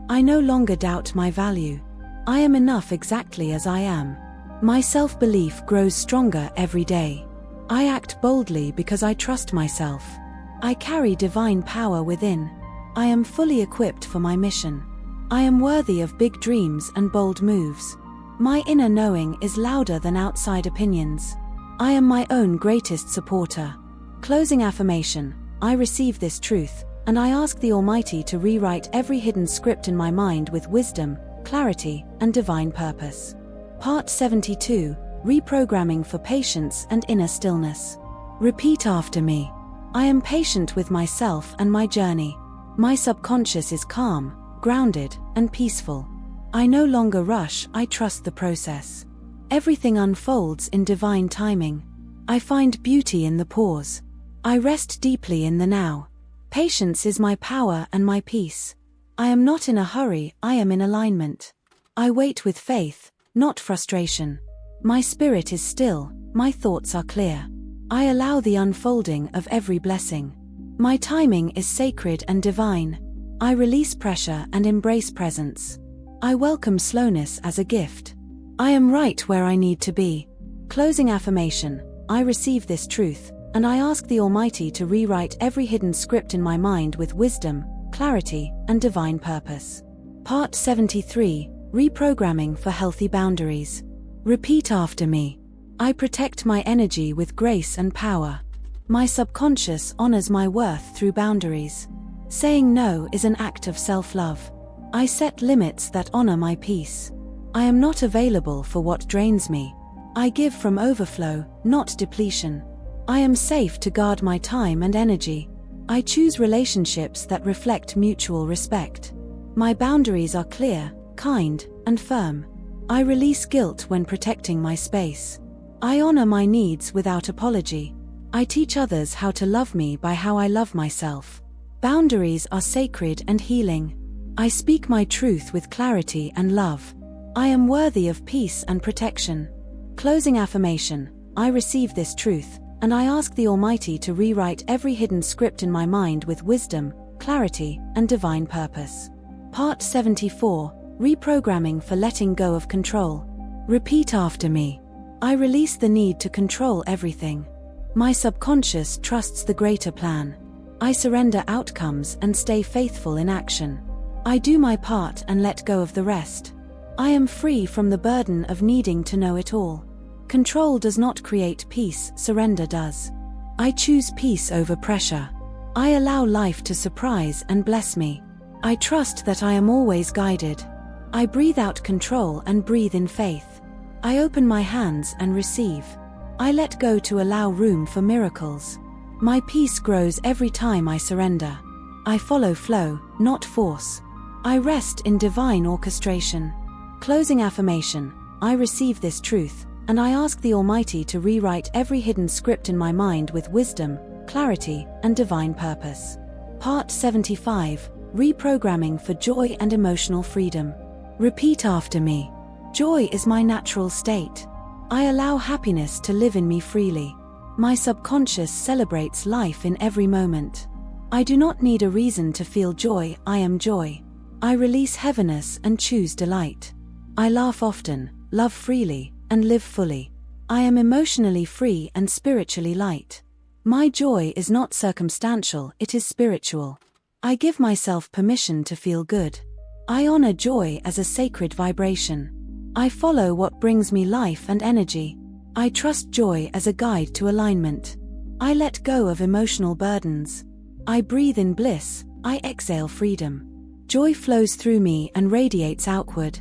Speaker 1: I no longer doubt my value. I am enough exactly as I am. My self-belief grows stronger every day. I act boldly because I trust myself. I carry divine power within. I am fully equipped for my mission. I am worthy of big dreams and bold moves. My inner knowing is louder than outside opinions. I am my own greatest supporter. Closing affirmation. I receive this truth, and I ask the Almighty to rewrite every hidden script in my mind with wisdom, clarity, and divine purpose. Part 72. Reprogramming for patience and inner stillness. Repeat after me. I am patient with myself and my journey. My subconscious is calm, grounded, and peaceful. I no longer rush, I trust the process. Everything unfolds in divine timing. I find beauty in the pause. I rest deeply in the now. Patience is my power and my peace. I am not in a hurry, I am in alignment. I wait with faith, not frustration. My spirit is still, my thoughts are clear. I allow the unfolding of every blessing. My timing is sacred and divine. I release pressure and embrace presence. I welcome slowness as a gift. I am right where I need to be. Closing affirmation. I receive this truth, and I ask the Almighty to rewrite every hidden script in my mind with wisdom, clarity, and divine purpose. Part 73. Reprogramming for healthy boundaries. Repeat after me. I protect my energy with grace and power. My subconscious honors my worth through boundaries. Saying no is an act of self-love. I set limits that honor my peace. I am not available for what drains me. I give from overflow, not depletion. I am safe to guard my time and energy. I choose relationships that reflect mutual respect. My boundaries are clear, kind, and firm. I release guilt when protecting my space. I honor my needs without apology. I teach others how to love me by how I love myself. Boundaries are sacred and healing. I speak my truth with clarity and love. I am worthy of peace and protection. Closing affirmation. I receive this truth, and I ask the Almighty to rewrite every hidden script in my mind with wisdom, clarity, and divine purpose. Part 74. Reprogramming for letting go of control. Repeat after me. I release the need to control everything. My subconscious trusts the greater plan. I surrender outcomes and stay faithful in action. I do my part and let go of the rest. I am free from the burden of needing to know it all. Control does not create peace, surrender does. I choose peace over pressure. I allow life to surprise and bless me. I trust that I am always guided. I breathe out control and breathe in faith. I open my hands and receive. I let go to allow room for miracles. My peace grows every time I surrender. I follow flow, not force. I rest in divine orchestration. Closing affirmation. I receive this truth, and I ask the Almighty to rewrite every hidden script in my mind with wisdom, clarity, and divine purpose. Part 75. Reprogramming for joy and emotional freedom. Repeat after me. Joy is my natural state. I allow happiness to live in me freely. My subconscious celebrates life in every moment. I do not need a reason to feel joy, I am joy. I release heaviness and choose delight. I laugh often, love freely, and live fully. I am emotionally free and spiritually light. My joy is not circumstantial, it is spiritual. I give myself permission to feel good. I honor joy as a sacred vibration. I follow what brings me life and energy. I trust joy as a guide to alignment. I let go of emotional burdens. I breathe in bliss, I exhale freedom. Joy flows through me and radiates outward.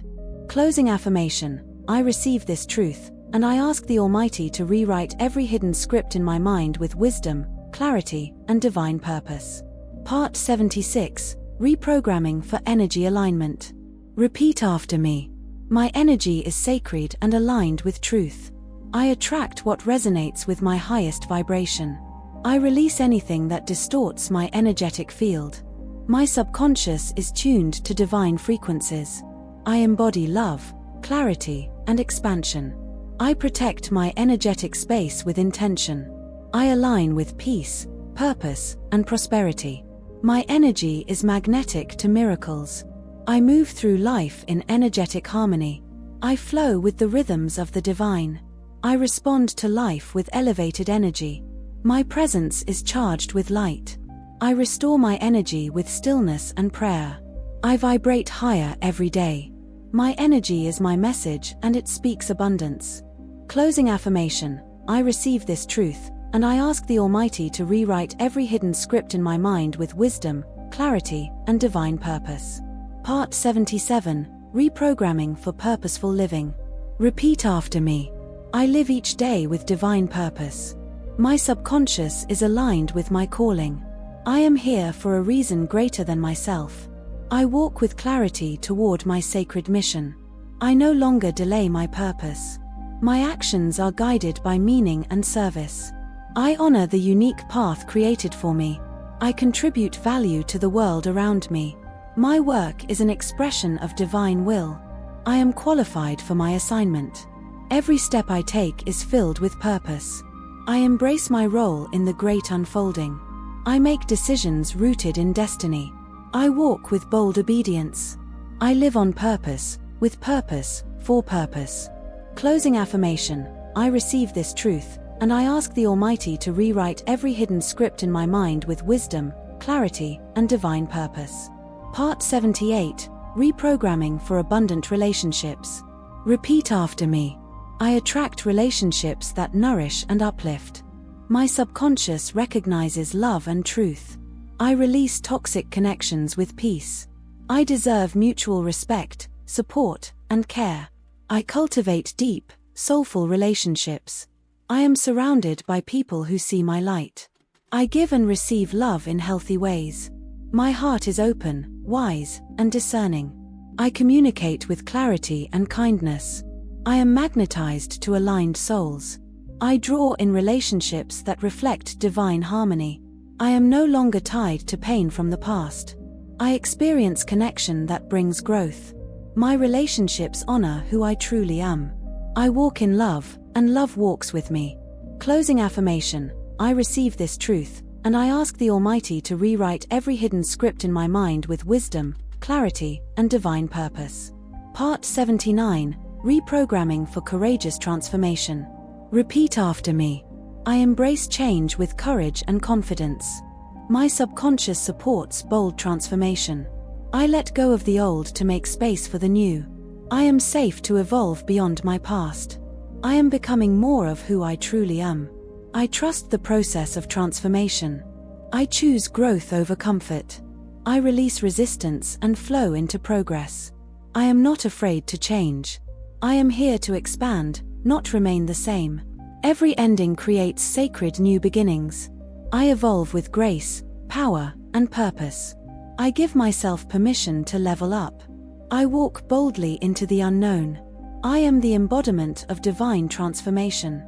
Speaker 1: Closing affirmation, I receive this truth, and I ask the Almighty to rewrite every hidden script in my mind with wisdom, clarity, and divine purpose. Part 76, Reprogramming for Energy Alignment. Repeat after me. My energy is sacred and aligned with truth. I attract what resonates with my highest vibration. I release anything that distorts my energetic field. My subconscious is tuned to divine frequencies. I embody love, clarity, and expansion. I protect my energetic space with intention. I align with peace, purpose, and prosperity. My energy is magnetic to miracles. I move through life in energetic harmony. I flow with the rhythms of the divine. I respond to life with elevated energy. My presence is charged with light. I restore my energy with stillness and prayer. I vibrate higher every day. My energy is my message and it speaks abundance. Closing affirmation, I receive this truth, and I ask the Almighty to rewrite every hidden script in my mind with wisdom, clarity, and divine purpose. Part 77, Reprogramming for Purposeful Living. Repeat after me. I live each day with divine purpose. My subconscious is aligned with my calling. I am here for a reason greater than myself. I walk with clarity toward my sacred mission. I no longer delay my purpose. My actions are guided by meaning and service. I honor the unique path created for me. I contribute value to the world around me. My work is an expression of divine will. I am qualified for my assignment. Every step I take is filled with purpose. I embrace my role in the great unfolding. I make decisions rooted in destiny. I walk with bold obedience. I live on purpose, with purpose, for purpose. Closing affirmation, I receive this truth, and I ask the Almighty to rewrite every hidden script in my mind with wisdom, clarity, and divine purpose. Part 78, Reprogramming for Abundant Relationships. Repeat after me. I attract relationships that nourish and uplift. My subconscious recognizes love and truth. I release toxic connections with peace. I deserve mutual respect, support, and care. I cultivate deep, soulful relationships. I am surrounded by people who see my light. I give and receive love in healthy ways. My heart is open, wise, and discerning. I communicate with clarity and kindness. I am magnetized to aligned souls. I draw in relationships that reflect divine harmony. I am no longer tied to pain from the past. I experience connection that brings growth. My relationships honor who I truly am. I walk in love, and love walks with me. Closing affirmation, I receive this truth, and I ask the Almighty to rewrite every hidden script in my mind with wisdom, clarity, and divine purpose. Part 79, Reprogramming for Courageous Transformation. Repeat after me. I embrace change with courage and confidence. My subconscious supports bold transformation. I let go of the old to make space for the new. I am safe to evolve beyond my past. I am becoming more of who I truly am. I trust the process of transformation. I choose growth over comfort. I release resistance and flow into progress. I am not afraid to change. I am here to expand, not remain the same. Every ending creates sacred new beginnings. I evolve with grace, power, and purpose. I give myself permission to level up. I walk boldly into the unknown. I am the embodiment of divine transformation.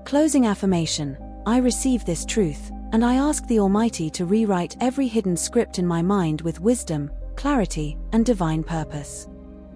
Speaker 1: Closing affirmation, I receive this truth, and I ask the Almighty to rewrite every hidden script in my mind with wisdom, clarity, and divine purpose.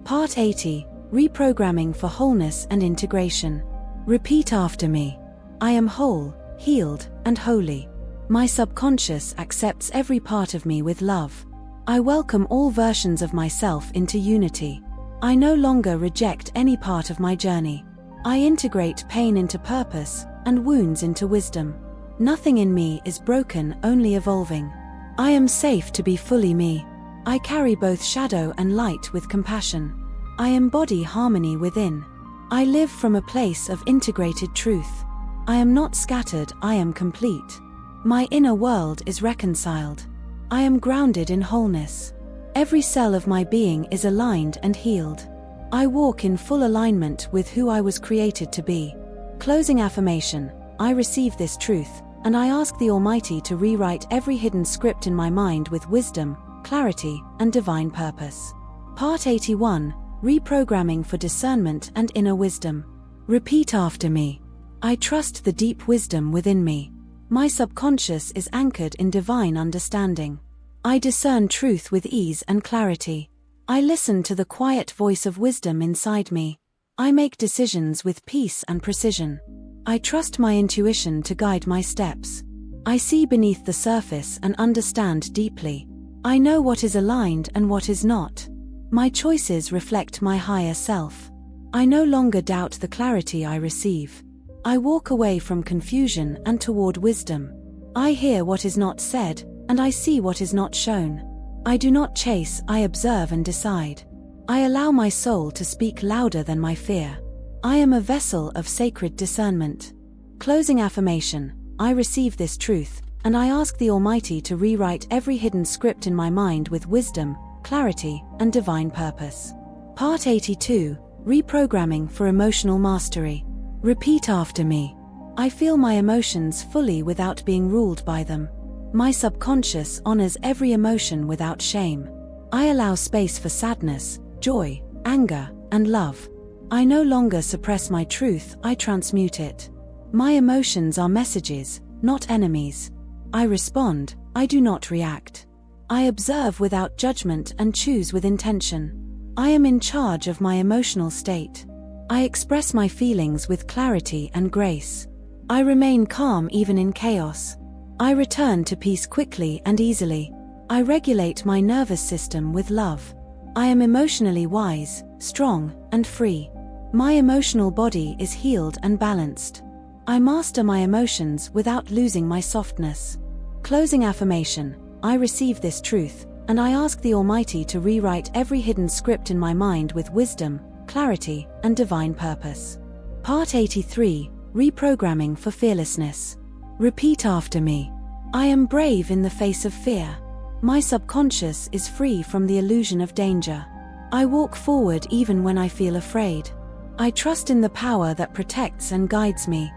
Speaker 1: Part 80, Reprogramming for Wholeness and Integration. Repeat after me. I am whole, healed, and holy. My subconscious accepts every part of me with love. I welcome all versions of myself into unity. I no longer reject any part of my journey. I integrate pain into purpose and wounds into wisdom. Nothing in me is broken, only evolving. I am safe to be fully me. I carry both shadow and light with compassion. I embody harmony within. I live from a place of integrated truth. I am not scattered, I am complete. My inner world is reconciled. I am grounded in wholeness. Every cell of my being is aligned and healed. I walk in full alignment with who I was created to be. Closing affirmation. I receive this truth, and I ask the Almighty to rewrite every hidden script in my mind with wisdom, clarity, and divine purpose. Part 81. Reprogramming for discernment and inner wisdom. Repeat after me. I trust the deep wisdom within me. My subconscious is anchored in divine understanding. I discern truth with ease and clarity. I listen to the quiet voice of wisdom inside me. I make decisions with peace and precision. I trust my intuition to guide my steps. I see beneath the surface and understand deeply. I know what is aligned and what is not. My choices reflect my higher self. I no longer doubt the clarity I receive. I walk away from confusion and toward wisdom. I hear what is not said, and I see what is not shown. I do not chase, I observe and decide. I allow my soul to speak louder than my fear. I am a vessel of sacred discernment. Closing affirmation. I receive this truth, and I ask the Almighty to rewrite every hidden script in my mind with wisdom, clarity, and divine purpose. Part 82. Reprogramming for emotional mastery. Repeat after me. I feel my emotions fully without being ruled by them. My subconscious honors every emotion without shame. I allow space for sadness, joy, anger, and love. I no longer suppress my truth, I transmute it. My emotions are messages, not enemies. I respond, I do not react. I observe without judgment and choose with intention. I am in charge of my emotional state. I express my feelings with clarity and grace. I remain calm even in chaos. I return to peace quickly and easily. I regulate my nervous system with love. I am emotionally wise, strong, and free. My emotional body is healed and balanced. I master my emotions without losing my softness. Closing affirmation. I receive this truth, and I ask the Almighty to rewrite every hidden script in my mind with wisdom, clarity, and divine purpose. Part 83. Reprogramming for fearlessness. Repeat after me. I am brave in the face of fear. My subconscious is free from the illusion of danger. I walk forward even when I feel afraid. I trust in the power that protects and guides me.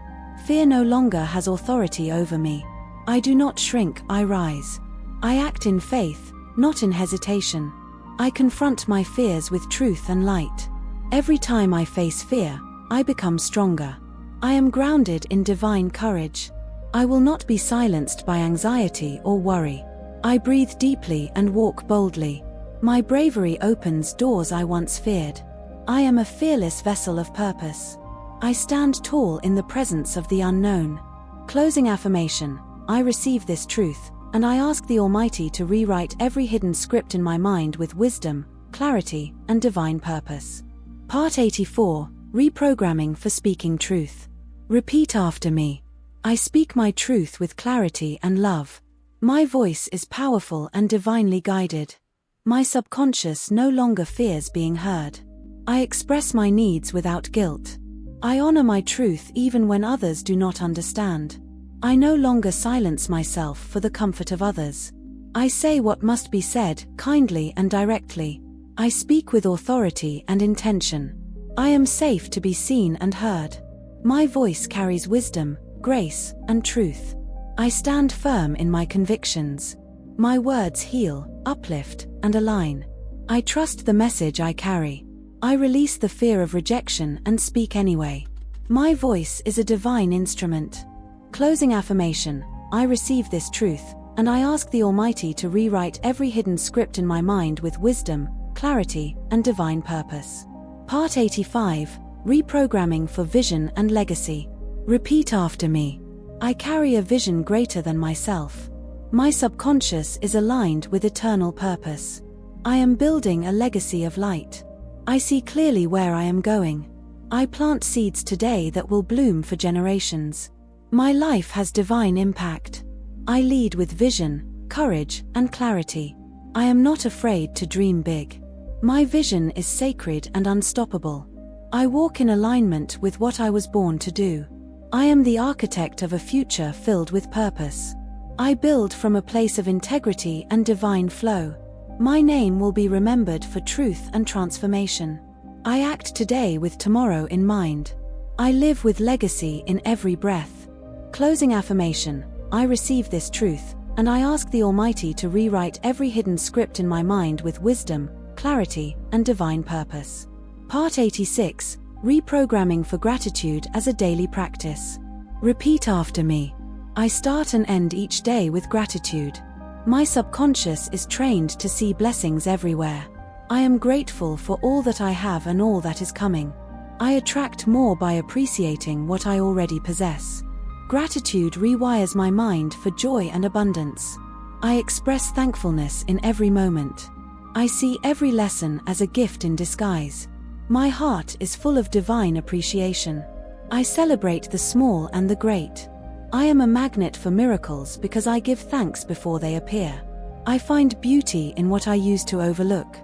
Speaker 1: Fear no longer has authority over me. I do not shrink, I rise. I act in faith, not in hesitation. I confront my fears with truth and light. Every time I face fear, I become stronger. I am grounded in divine courage. I will not be silenced by anxiety or worry. I breathe deeply and walk boldly. My bravery opens doors I once feared. I am a fearless vessel of purpose. I stand tall in the presence of the unknown. Closing affirmation. I receive this truth, and I ask the Almighty to rewrite every hidden script in my mind with wisdom, clarity, and divine purpose. Part 84. Reprogramming for speaking truth. Repeat after me. I speak my truth with clarity and love. My voice is powerful and divinely guided. My subconscious no longer fears being heard. I express my needs without guilt. I honor my truth even when others do not understand. I no longer silence myself for the comfort of others. I say what must be said, kindly and directly. I speak with authority and intention. I am safe to be seen and heard. My voice carries wisdom, grace, and truth. I stand firm in my convictions. My words heal, uplift, and align. I trust the message I carry. I release the fear of rejection and speak anyway. My voice is a divine instrument. Closing affirmation. I receive this truth, and I ask the Almighty to rewrite every hidden script in my mind with wisdom, clarity, and divine purpose. Part 85. Reprogramming for vision and legacy. Repeat after me. I carry a vision greater than myself. My subconscious is aligned with eternal purpose. I am building a legacy of light. I see clearly where I am going. I plant seeds today that will bloom for generations. My life has divine impact. I lead with vision, courage, and clarity. I am not afraid to dream big. My vision is sacred and unstoppable. I walk in alignment with what I was born to do. I am the architect of a future filled with purpose. I build from a place of integrity and divine flow. My name will be remembered for truth and transformation. I act today with tomorrow in mind. I live with legacy in every breath. Closing affirmation. I receive this truth, and I ask the Almighty to rewrite every hidden script in my mind with wisdom, clarity, and divine purpose. Part 86. Reprogramming for gratitude as a daily practice. Repeat after me. I start and end each day with gratitude. My subconscious is trained to see blessings everywhere. I am grateful for all that I have and all that is coming. I attract more by appreciating what I already possess. Gratitude rewires my mind for joy and abundance. I express thankfulness in every moment. I see every lesson as a gift in disguise. My heart is full of divine appreciation. I celebrate the small and the great. I am a magnet for miracles because I give thanks before they appear. I find beauty in what I used to overlook.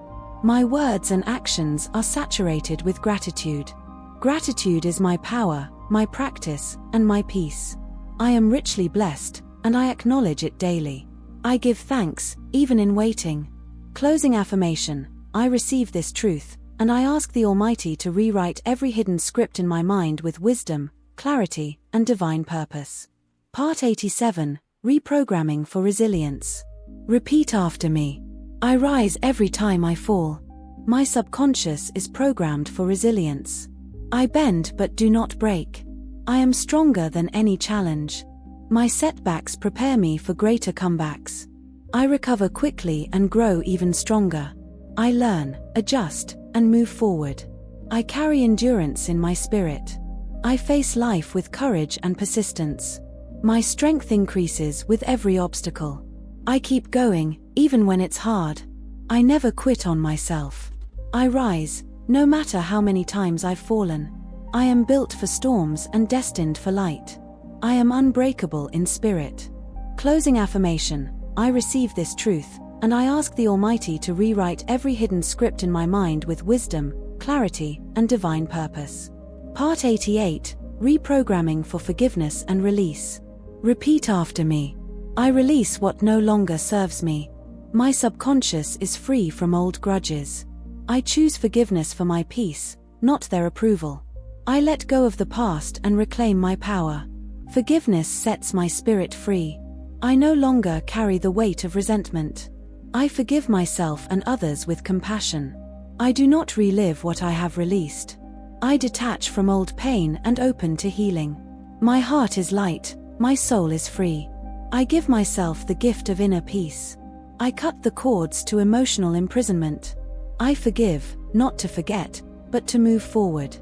Speaker 1: My words and actions are saturated with gratitude. Gratitude is my power, my practice, and my peace. I am richly blessed, and I acknowledge it daily. I give thanks, even in waiting. Closing affirmation. I receive this truth, and I ask the Almighty to rewrite every hidden script in my mind with wisdom, clarity, and divine purpose. Part 87. Reprogramming for resilience. Repeat after me. I rise every time I fall. My subconscious is programmed for resilience. I bend but do not break. I am stronger than any challenge. My setbacks prepare me for greater comebacks. I recover quickly and grow even stronger. I learn, adjust, and move forward. I carry endurance in my spirit. I face life with courage and persistence. My strength increases with every obstacle. I keep going, even when it's hard. I never quit on myself. I rise, no matter how many times I've fallen. I am built for storms and destined for light. I am unbreakable in spirit. Closing affirmation. I receive this truth, and I ask the Almighty to rewrite every hidden script in my mind with wisdom, clarity, and divine purpose. Part 88. Reprogramming for forgiveness and release. Repeat after me. I release what no longer serves me. My subconscious is free from old grudges. I choose forgiveness for my peace, not their approval. I let go of the past and reclaim my power. Forgiveness sets my spirit free. I no longer carry the weight of resentment. I forgive myself and others with compassion. I do not relive what I have released. I detach from old pain and open to healing. My heart is light, my soul is free. I give myself the gift of inner peace. I cut the cords to emotional imprisonment. I forgive, not to forget, but to move forward.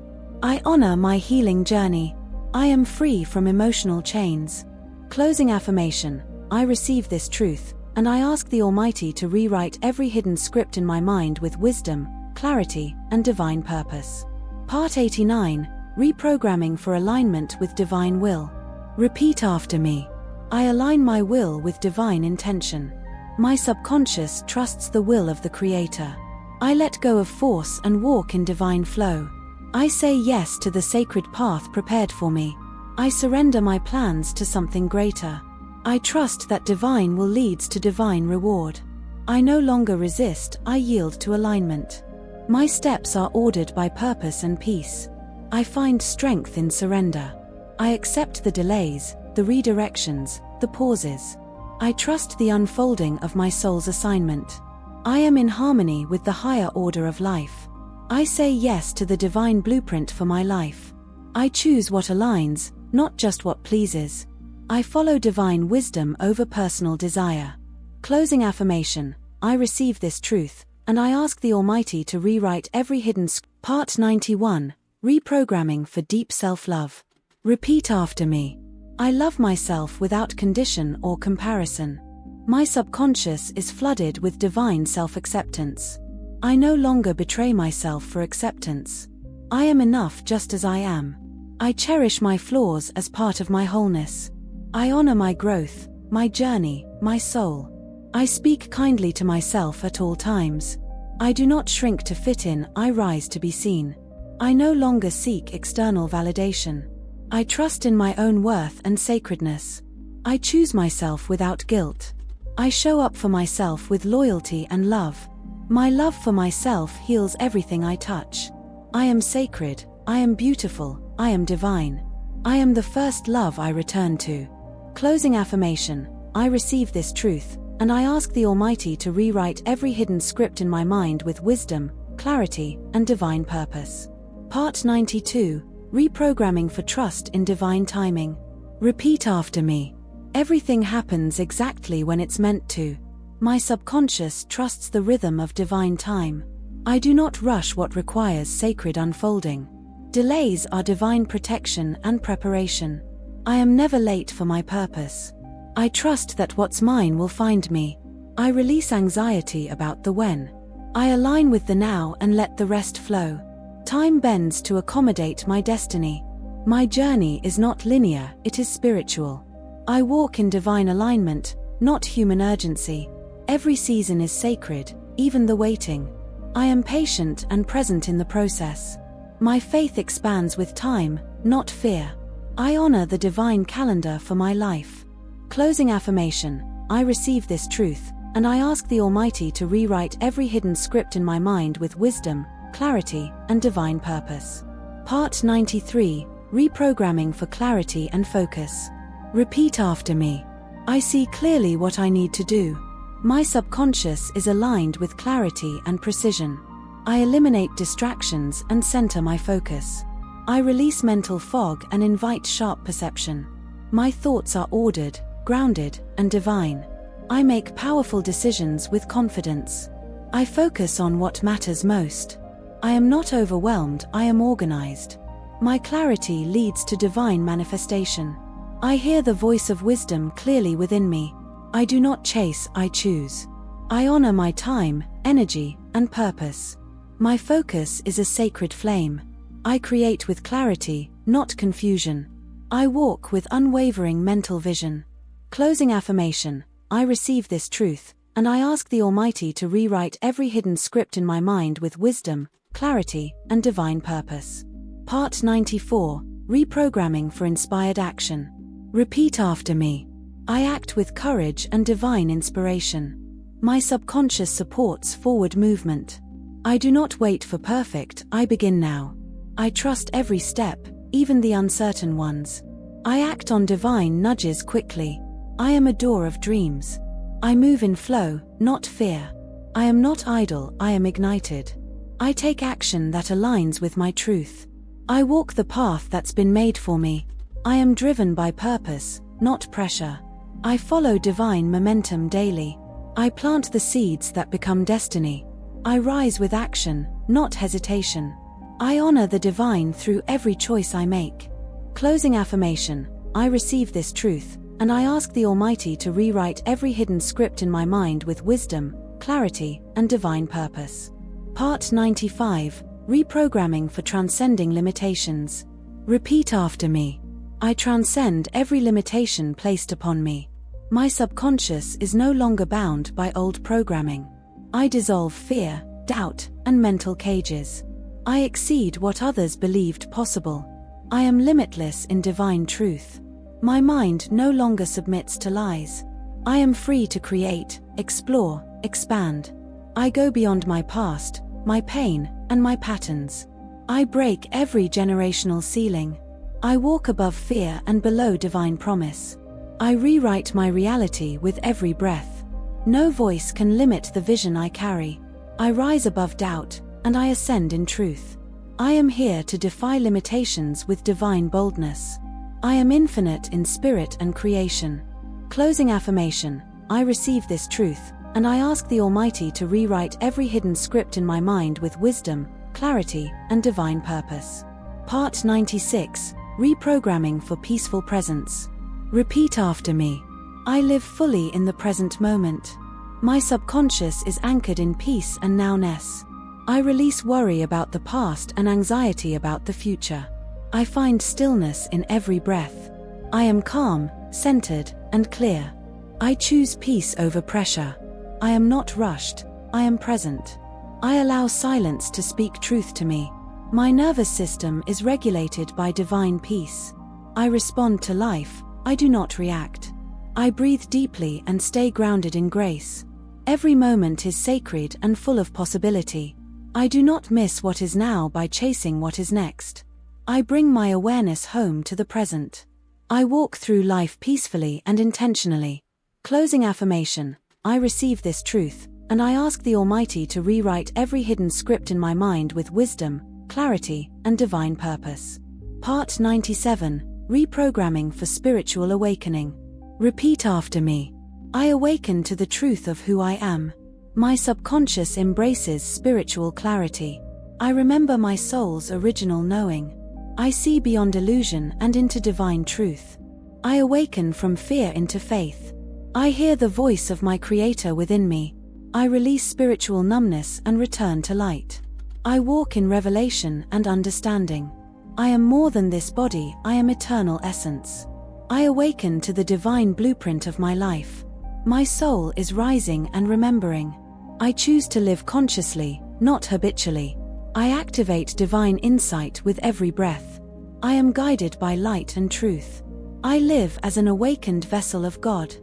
Speaker 1: I honor my healing journey. I am free from emotional chains. Closing affirmation. I receive this truth, and I ask the Almighty to rewrite every hidden script in my mind with wisdom, clarity, and divine purpose. Part 89. Reprogramming for alignment with divine will. Repeat after me. I align my will with divine intention. My subconscious trusts the will of the Creator. I let go of force and walk in divine flow. I say yes to the sacred path prepared for me. I surrender my plans to something greater. I trust that divine will leads to divine reward. I no longer resist, I yield to alignment. My steps are ordered by purpose and peace. I find strength in surrender. I accept the delays, the redirections, the pauses. I trust the unfolding of my soul's assignment. I am in harmony with the higher order of life. I say yes to the divine blueprint for my life. I choose what aligns, not just what pleases. I follow divine wisdom over personal desire. Closing affirmation. I receive this truth, and I ask the Almighty to rewrite every hidden Part 91. Reprogramming for deep self-love. Repeat after me. I love myself without condition or comparison. My subconscious is flooded with divine self-acceptance. I no longer betray myself for acceptance. I am enough just as I am. I cherish my flaws as part of my wholeness. I honor my growth, my journey, my soul. I speak kindly to myself at all times. I do not shrink to fit in, I rise to be seen. I no longer seek external validation. I trust in my own worth and sacredness. I choose myself without guilt. I show up for myself with loyalty and love. My love for myself heals everything I touch. I am sacred, I am beautiful, I am divine. I am the first love I return to. Closing affirmation, I receive this truth, and I ask the Almighty to rewrite every hidden script in my mind with wisdom, clarity, and divine purpose. Part 92, Reprogramming for Trust in Divine Timing. Repeat after me. Everything happens exactly when it's meant to. My subconscious trusts the rhythm of divine time. I do not rush what requires sacred unfolding. Delays are divine protection and preparation. I am never late for my purpose. I trust that what's mine will find me. I release anxiety about the when. I align with the now and let the rest flow. Time bends to accommodate my destiny. My journey is not linear, it is spiritual. I walk in divine alignment, not human urgency. Every season is sacred, even the waiting. I am patient and present in the process. My faith expands with time, not fear. I honor the divine calendar for my life. Closing affirmation, I receive this truth, and I ask the Almighty to rewrite every hidden script in my mind with wisdom, clarity, and divine purpose. Part 93, Reprogramming for Clarity and Focus. Repeat after me. I see clearly what I need to do. My subconscious is aligned with clarity and precision. I eliminate distractions and center my focus. I release mental fog and invite sharp perception. My thoughts are ordered, grounded, and divine. I make powerful decisions with confidence. I focus on what matters most. I am not overwhelmed, I am organized. My clarity leads to divine manifestation. I hear the voice of wisdom clearly within me. I do not chase, I choose. I honor my time, energy, and purpose. My focus is a sacred flame. I create with clarity, not confusion. I walk with unwavering mental vision. Closing affirmation, I receive this truth, and I ask the Almighty to rewrite every hidden script in my mind with wisdom, clarity, and divine purpose. Part 94, Reprogramming for Inspired Action. Repeat after me. I act with courage and divine inspiration. My subconscious supports forward movement. I do not wait for perfect, I begin now. I trust every step, even the uncertain ones. I act on divine nudges quickly. I am a door of dreams. I move in flow, not fear. I am not idle, I am ignited. I take action that aligns with my truth. I walk the path that's been made for me. I am driven by purpose, not pressure. I follow divine momentum daily. I plant the seeds that become destiny. I rise with action, not hesitation. I honor the divine through every choice I make. Closing affirmation, I receive this truth, and I ask the Almighty to rewrite every hidden script in my mind with wisdom, clarity, and divine purpose. Part 95, Reprogramming for Transcending Limitations. Repeat after me. I transcend every limitation placed upon me. My subconscious is no longer bound by old programming. I dissolve fear, doubt, and mental cages. I exceed what others believed possible. I am limitless in divine truth. My mind no longer submits to lies. I am free to create, explore, expand. I go beyond my past, my pain, and my patterns. I break every generational ceiling. I walk above fear and below divine promise. I rewrite my reality with every breath. No voice can limit the vision I carry. I rise above doubt, and I ascend in truth. I am here to defy limitations with divine boldness. I am infinite in spirit and creation. Closing affirmation, I receive this truth, and I ask the Almighty to rewrite every hidden script in my mind with wisdom, clarity, and divine purpose. Part 96, Reprogramming for Peaceful Presence. Repeat after me. I live fully in the present moment. My subconscious is anchored in peace and nowness. I release worry about the past and anxiety about the future. I find stillness in every breath. I am calm, centered, and clear. I choose peace over pressure. I am not rushed. I am present. I allow silence to speak truth to me. My nervous system is regulated by divine peace. I respond to life. I do not react. I breathe deeply and stay grounded in grace. Every moment is sacred and full of possibility. I do not miss what is now by chasing what is next. I bring my awareness home to the present. I walk through life peacefully and intentionally. Closing affirmation. I receive this truth, and I ask the Almighty to rewrite every hidden script in my mind with wisdom, clarity, and divine purpose. Part 97. Reprogramming for Spiritual Awakening. Repeat after me. I awaken to the truth of who I am. My subconscious embraces spiritual clarity. I remember my soul's original knowing. I see beyond illusion and into divine truth. I awaken from fear into faith. I hear the voice of my Creator within me. I release spiritual numbness and return to light. I walk in revelation and understanding. I am more than this body, I am eternal essence. I awaken to the divine blueprint of my life. My soul is rising and remembering. I choose to live consciously, not habitually. I activate divine insight with every breath. I am guided by light and truth. I live as an awakened vessel of God.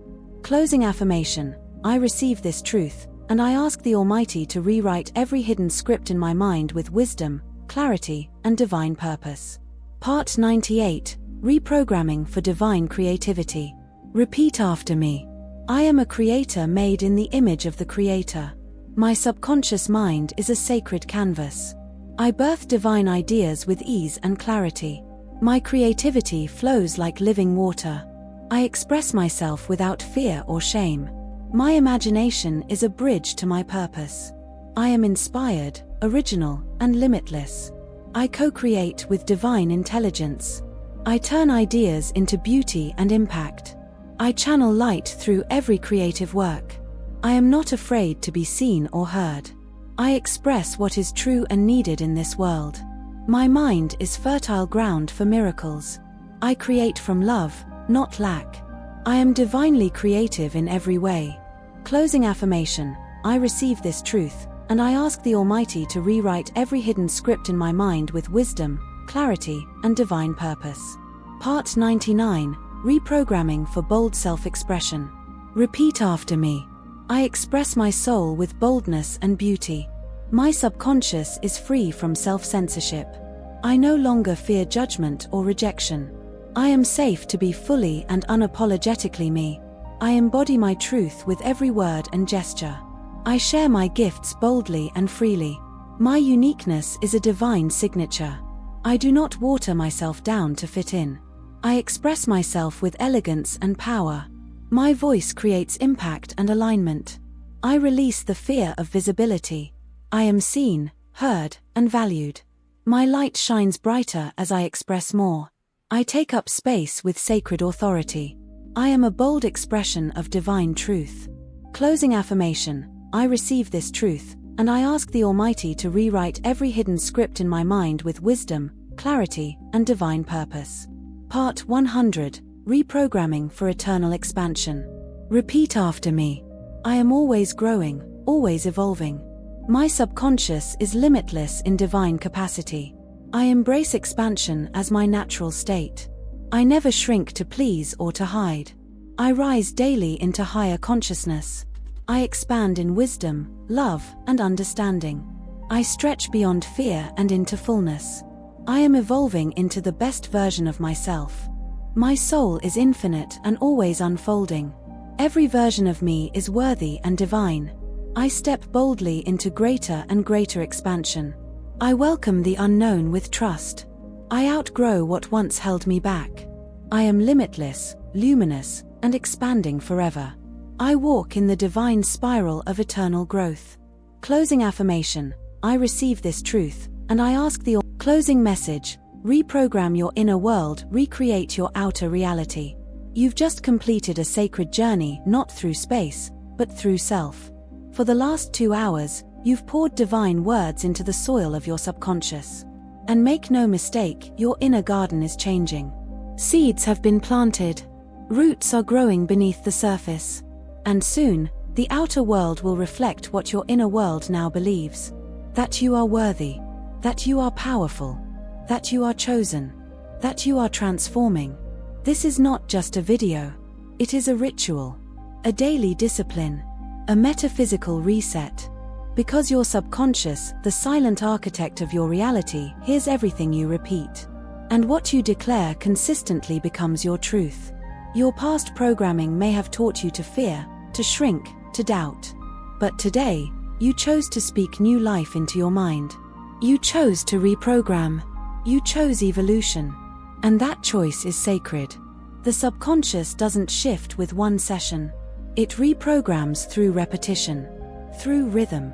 Speaker 1: Closing affirmation. I receive this truth, and I ask the Almighty to rewrite every hidden script in my mind with wisdom, clarity, and divine purpose. Part 98. Reprogramming for Divine Creativity. Repeat after me. I am a creator made in the image of the Creator. My subconscious mind is a sacred canvas. I birth divine ideas with ease and clarity. My creativity flows like living water. I express myself without fear or shame. My imagination is a bridge to my purpose. I am inspired, original, and limitless. I co-create with divine intelligence. I turn ideas into beauty and impact. I channel light through every creative work. I am not afraid to be seen or heard. I express what is true and needed in this world. My mind is fertile ground for miracles. I create from love, not lack. I am divinely creative in every way. Closing affirmation. I receive this truth, and I ask the Almighty to rewrite every hidden script in my mind with wisdom, clarity, and divine purpose. Part 99. Reprogramming for Bold Self-Expression. Repeat after me. I express my soul with boldness and beauty. My subconscious is free from self-censorship. I no longer fear judgment or rejection. I am safe to be fully and unapologetically me. I embody my truth with every word and gesture. I share my gifts boldly and freely. My uniqueness is a divine signature. I do not water myself down to fit in. I express myself with elegance and power. My voice creates impact and alignment. I release the fear of visibility. I am seen, heard, and valued. My light shines brighter as I express more. I take up space with sacred authority. I am a bold expression of divine truth. Closing affirmation. I receive this truth, and I ask the Almighty to rewrite every hidden script in my mind with wisdom, clarity, and divine purpose. Part 100. Reprogramming for Eternal Expansion. Repeat after me. I am always growing, always evolving. My subconscious is limitless in divine capacity. I embrace expansion as my natural state. I never shrink to please or to hide. I rise daily into higher consciousness. I expand in wisdom, love, and understanding. I stretch beyond fear and into fullness. I am evolving into the best version of myself. My soul is infinite and always unfolding. Every version of me is worthy and divine. I step boldly into greater and greater expansion. I welcome the unknown with trust. I outgrow what once held me back. I am limitless, luminous, and expanding forever. I walk in the divine spiral of eternal growth. Closing affirmation. I receive this truth, and I ask the closing message. Reprogram your inner world, recreate your outer reality. You've just completed a sacred journey not through space, but through self. For the last 2 hours, you've poured divine words into the soil of your subconscious. And make no mistake, your inner garden is changing. Seeds have been planted. Roots are growing beneath the surface. And soon, the outer world will reflect what your inner world now believes. That you are worthy. That you are powerful. That you are chosen. That you are transforming. This is not just a video. It is a ritual. A daily discipline. A metaphysical reset. Because your subconscious, the silent architect of your reality, hears everything you repeat. And what you declare consistently becomes your truth. Your past programming may have taught you to fear, to shrink, to doubt. But today, you chose to speak new life into your mind. You chose to reprogram. You chose evolution. And that choice is sacred. The subconscious doesn't shift with one session. It reprograms through repetition, through rhythm,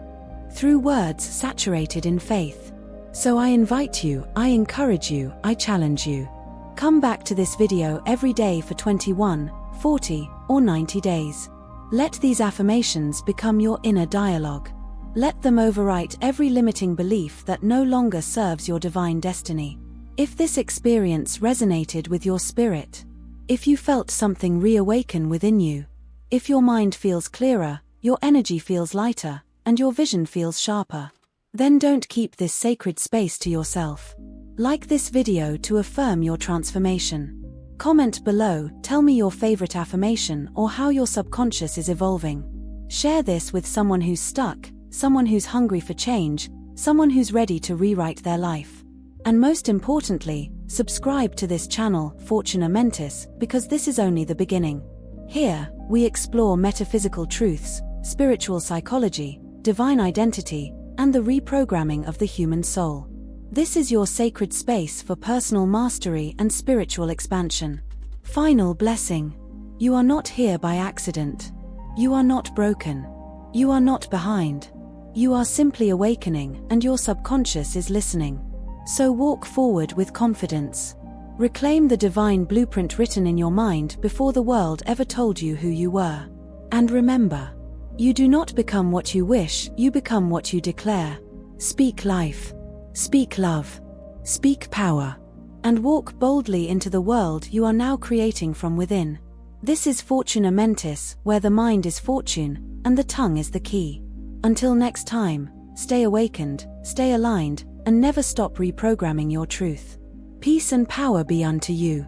Speaker 1: through words saturated in faith. So I invite you, I encourage you, I challenge you. Come back to this video every day for 21, 40, or 90 days. Let these affirmations become your inner dialogue. Let them overwrite every limiting belief that no longer serves your divine destiny. If this experience resonated with your spirit, if you felt something reawaken within you, if your mind feels clearer, your energy feels lighter, and your vision feels sharper, then don't keep this sacred space to yourself. Like this video to affirm your transformation. Comment below, tell me your favorite affirmation or how your subconscious is evolving. Share this with someone who's stuck, someone who's hungry for change, someone who's ready to rewrite their life. And most importantly, subscribe to this channel, Fortuna Mentis, because this is only the beginning. Here, we explore metaphysical truths, spiritual psychology, divine identity, and the reprogramming of the human soul. This is your sacred space for personal mastery and spiritual expansion. Final blessing. You are not here by accident. You are not broken. You are not behind. You are simply awakening, and your subconscious is listening. So walk forward with confidence. Reclaim the divine blueprint written in your mind before the world ever told you who you were. And remember, you do not become what you wish, you become what you declare. Speak life. Speak love. Speak power. And walk boldly into the world you are now creating from within. This is Fortuna Mentis, where the mind is fortune, and the tongue is the key. Until next time, stay awakened, stay aligned, and never stop reprogramming your truth. Peace and power be unto you.